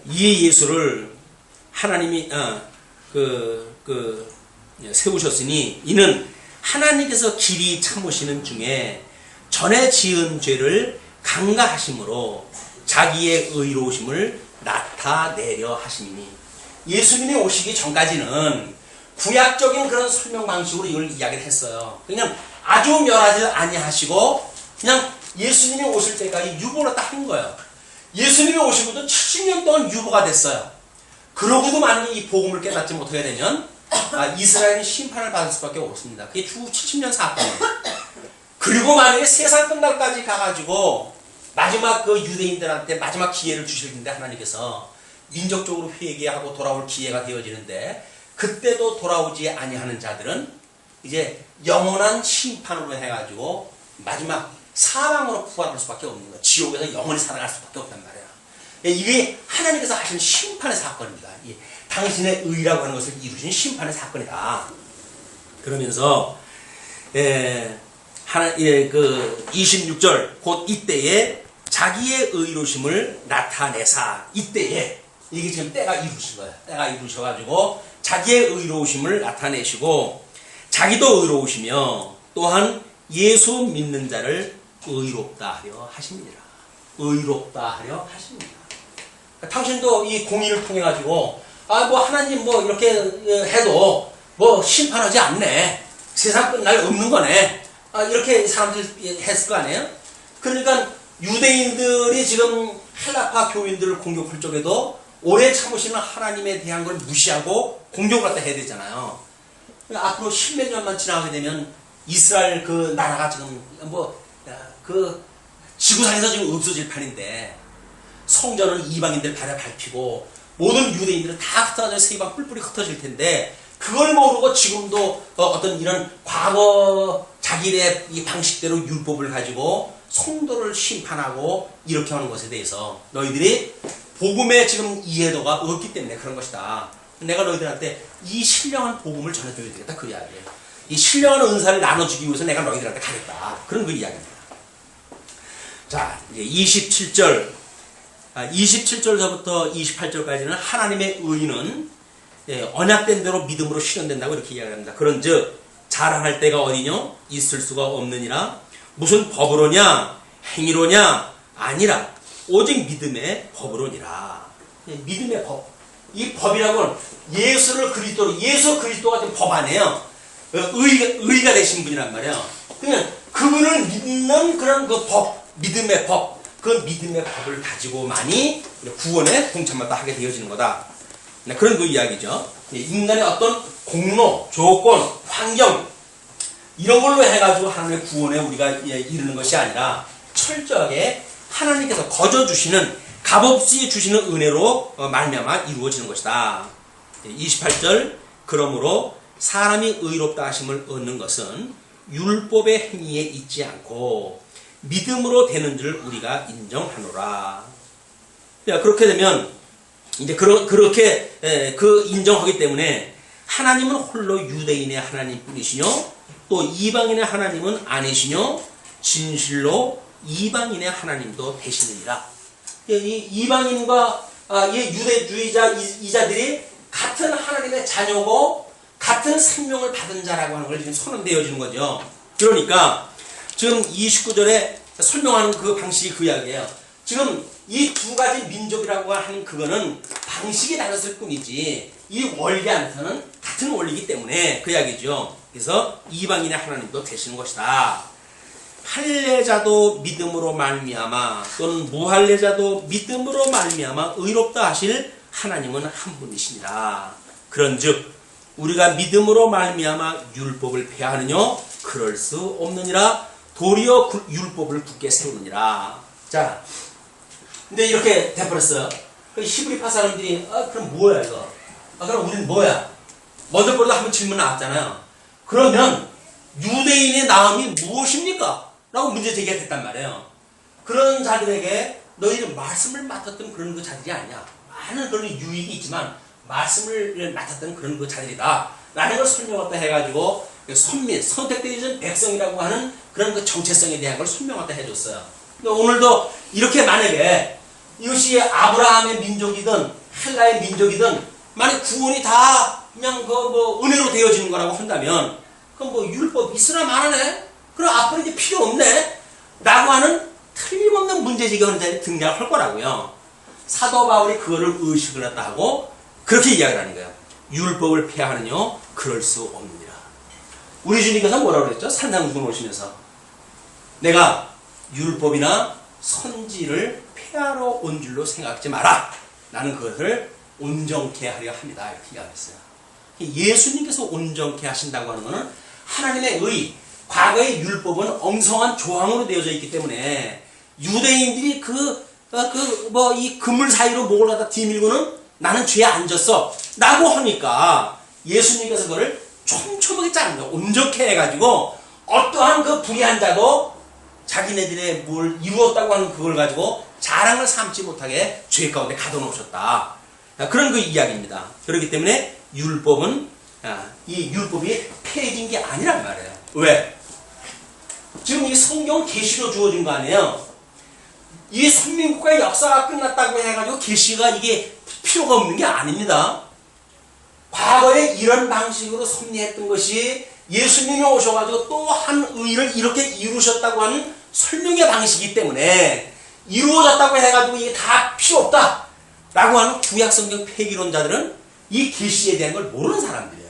이 예수를 하나님이 세우셨으니 이는 하나님께서 길이 참으시는 중에 전에 지은 죄를 강가하심으로 자기의 의로우심을 나타내려 하심이니, 예수님이 오시기 전까지는 구약적인 그런 설명 방식으로 이걸 이야기를 했어요. 그냥 아주 멸하지 아니하시고 그냥 예수님이 오실 때까지 유보로 딱 한 거예요. 예수님이 오시고도 70년 동안 유보가 됐어요. 그러고도 만약에 이 복음을 깨닫지 못하게 되면 이스라엘은 심판을 받을 수밖에 없습니다. 그게 주 70년 사건이에요. 그리고 만약에 세상 끝날까지 가가지고 마지막 그 유대인들한테 마지막 기회를 주실 텐데 하나님께서 민족적으로 회개하고 돌아올 기회가 되어지는데, 그때도 돌아오지 아니하는 자들은 이제 영원한 심판으로 해가지고 마지막 사망으로 부활할 수밖에 없는 거예요. 지옥에서 영원히 살아갈 수밖에 없단 말이에요. 이게 하나님께서 하신 심판의 사건입니다. 당신의 의라고 하는 것을 이루신 심판의 사건이다. 그러면서 그 26절 곧 이때에 자기의 의로심을 나타내사, 이때에 이게 지금 때가 이루신 거예요. 때가 이루셔가지고 자기의 의로우심을 나타내시고 자기도 의로우시며 또한 예수 믿는 자를 의롭다 하려 하십니다. 의롭다 하려 하십니다. 당신도 이 공의를 통해 가지고 하나님 이렇게 해도 심판하지 않네, 세상 끝날 없는 거네, 이렇게 사람들이 했을 거 아니에요? 그러니까 유대인들이 지금 헬라파 교인들을 공격할 적에도 오래 참으시는 하나님에 대한 걸 무시하고 공격을 갖다 해야 되잖아요. 그러니까 앞으로 십몇 년만 지나게 되면 이스라엘 그 나라가 지금 지구상에서 지금 없어질 판인데, 성전은 이방인들 발에 밟히고 모든 유대인들은 다 흩어져 세방 뿔뿔이 흩어질 텐데, 그걸 모르고 지금도 어떤 이런 과거 자기의 이 방식대로 율법을 가지고 성도를 심판하고 이렇게 하는 것에 대해서 너희들이 복음의 지금 이해도가 없기 때문에 그런 것이다. 내가 너희들한테 이 신령한 복음을 전해줘야 되겠다, 그 이야기예요. 이 신령한 은사를 나눠주기 위해서 내가 너희들한테 가겠다, 그런 그 이야기입니다. 자, 이제 27절서부터 28절까지는 하나님의 의는 언약된 대로 믿음으로 실현된다고 이렇게 이야기합니다. 그런즉 자랑할 때가 어디뇨? 있을 수가 없느니라. 무슨 법으로냐? 행위로냐? 아니라 오직 믿음의 법으로니라. 믿음의 법. 이 법이라고는 예수 그리스도가 지금 법 아니에요. 의가 되신 분이란 말이에요. 그러면 그분을 믿는 그런 그 법, 믿음의 법, 그 믿음의 법을 가지고만이 구원에 동참하다 하게 되어지는 거다. 그런 그 이야기죠. 인간의 어떤 공로, 조건, 환경 이런 걸로 해가지고 하나님의 구원에 우리가 이르는 것이 아니라 철저하게 하나님께서 거저 주시는, 값없이 주시는 은혜로 말미암아 이루어지는 것이다. 28절 그러므로 사람이 의롭다 하심을 얻는 것은 율법의 행위에 있지 않고 믿음으로 되는 줄 우리가 인정하노라. 그렇게 되면 이제 그렇게 인정하기 때문에 하나님은 홀로 유대인의 하나님뿐이시뇨 또 이방인의 하나님은 아니시뇨 진실로 이방인의 하나님도 되시느니라. 이 이방인과 유대주의자 이자들이 같은 하나님의 자녀고 같은 생명을 받은 자라고 하는 걸 지금 선언되어지는 거죠. 그러니까 지금 29절에 설명하는 그 방식이 그 이야기예요. 지금 이 두 가지 민족이라고 하는 그거는 방식이 다르을 뿐이지 이 원리 안에서는 같은 원리이기 때문에 그 이야기죠. 그래서 이방인의 하나님도 되시는 것이다. 할례자도 믿음으로 말미암아 또는 무할례자도 믿음으로 말미암아 의롭다 하실 하나님은 한 분이시니라. 그런즉 우리가 믿음으로 말미암아 율법을 폐하느뇨 그럴 수 없느니라. 도리어 율법을 굳게 세우느니라. 자, 근데 이렇게 돼버렸어요. 히브리파 사람들이 그럼 뭐야 이거? 그럼 우리는 뭐야? 먼저 보다 한번 질문 나왔잖아요. 그러면 유대인의 나음이 무엇입니까? 라고 문제 제기가 됐단 말이에요. 그런 자들에게 너희는 말씀을 맡았던 그런 그 자들이 아니야. 많은 그런 유익이 있지만 말씀을 맡았던 그런 그 자들이다 라는 걸 설명했다 해가지고 선민, 선택되기 전 백성이라고 하는 그런 그 정체성에 대한 걸 설명했다 해줬어요. 근데 오늘도 이렇게 만약에 이것이 아브라함의 민족이든 헬라의 민족이든 만약 구원이 다 그냥 그 뭐 은혜로 되어지는 거라고 한다면 그럼 뭐 율법 있으나 마나네? 그럼 앞으로 이제 필요 없네? 라고 하는 틀림없는 문제제기가 등장할 거라고요. 사도 바울이 그거를 의식을 했다 하고 그렇게 이야기를 하는 거예요. 율법을 폐하느뇨 그럴 수 없느니라. 우리 주님께서 뭐라고 그랬죠? 산상수훈 오시면서 내가 율법이나 선지를 폐하러 온 줄로 생각하지 마라. 나는 그것을 온전케 하려 합니다. 이렇게 이야기했어요. 예수님께서 온전케 하신다고 하는 것은 하나님의 의, 과거의 율법은 엉성한 조항으로 되어져 있기 때문에 유대인들이 이 그물 사이로 목을 갖다 뒤밀고는 나는 죄에 안 졌어 라고 하니까 예수님께서 그걸 촘촘하게 자른 거예요. 온전케 해가지고 어떠한 그 불의한 자도 자기네들의 뭘 이루었다고 하는 그걸 가지고 자랑을 삼지 못하게 죄 가운데 가둬놓으셨다. 그런 그 이야기입니다. 그렇기 때문에 율법은 이 율법이 폐해진 게 아니란 말이에요. 왜? 지금 이 성경 계시로 주어진 거 아니에요? 이 선민국가의 역사가 끝났다고 해가지고 계시가 이게 필요가 없는 게 아닙니다. 과거에 이런 방식으로 섭리했던 것이 예수님이 오셔가지고 또 한 의를 이렇게 이루셨다고 하는 설명의 방식이기 때문에 이루어졌다고 해가지고 이게 다 필요 없다 라고 하는 구약성경 폐기론자들은 이 계시에 대한 걸 모르는 사람들이에요.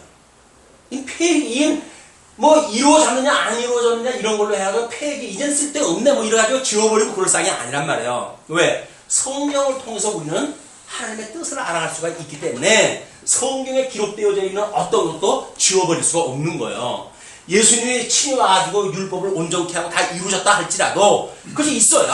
이 뭐 이루어졌느냐 안 이루어졌느냐 이런 걸로 해가지고 폐기 이젠 쓸데없네 뭐 이래가지고 지워버리고 그럴 상이 아니란 말이에요. 왜? 성경을 통해서 우리는 하나님의 뜻을 알아갈 수가 있기 때문에 성경에 기록되어져 있는 어떤 것도 지워버릴 수가 없는 거예요. 예수님이 친히 와가지고 율법을 온전케 하고 다 이루셨다 할지라도 그것이 있어야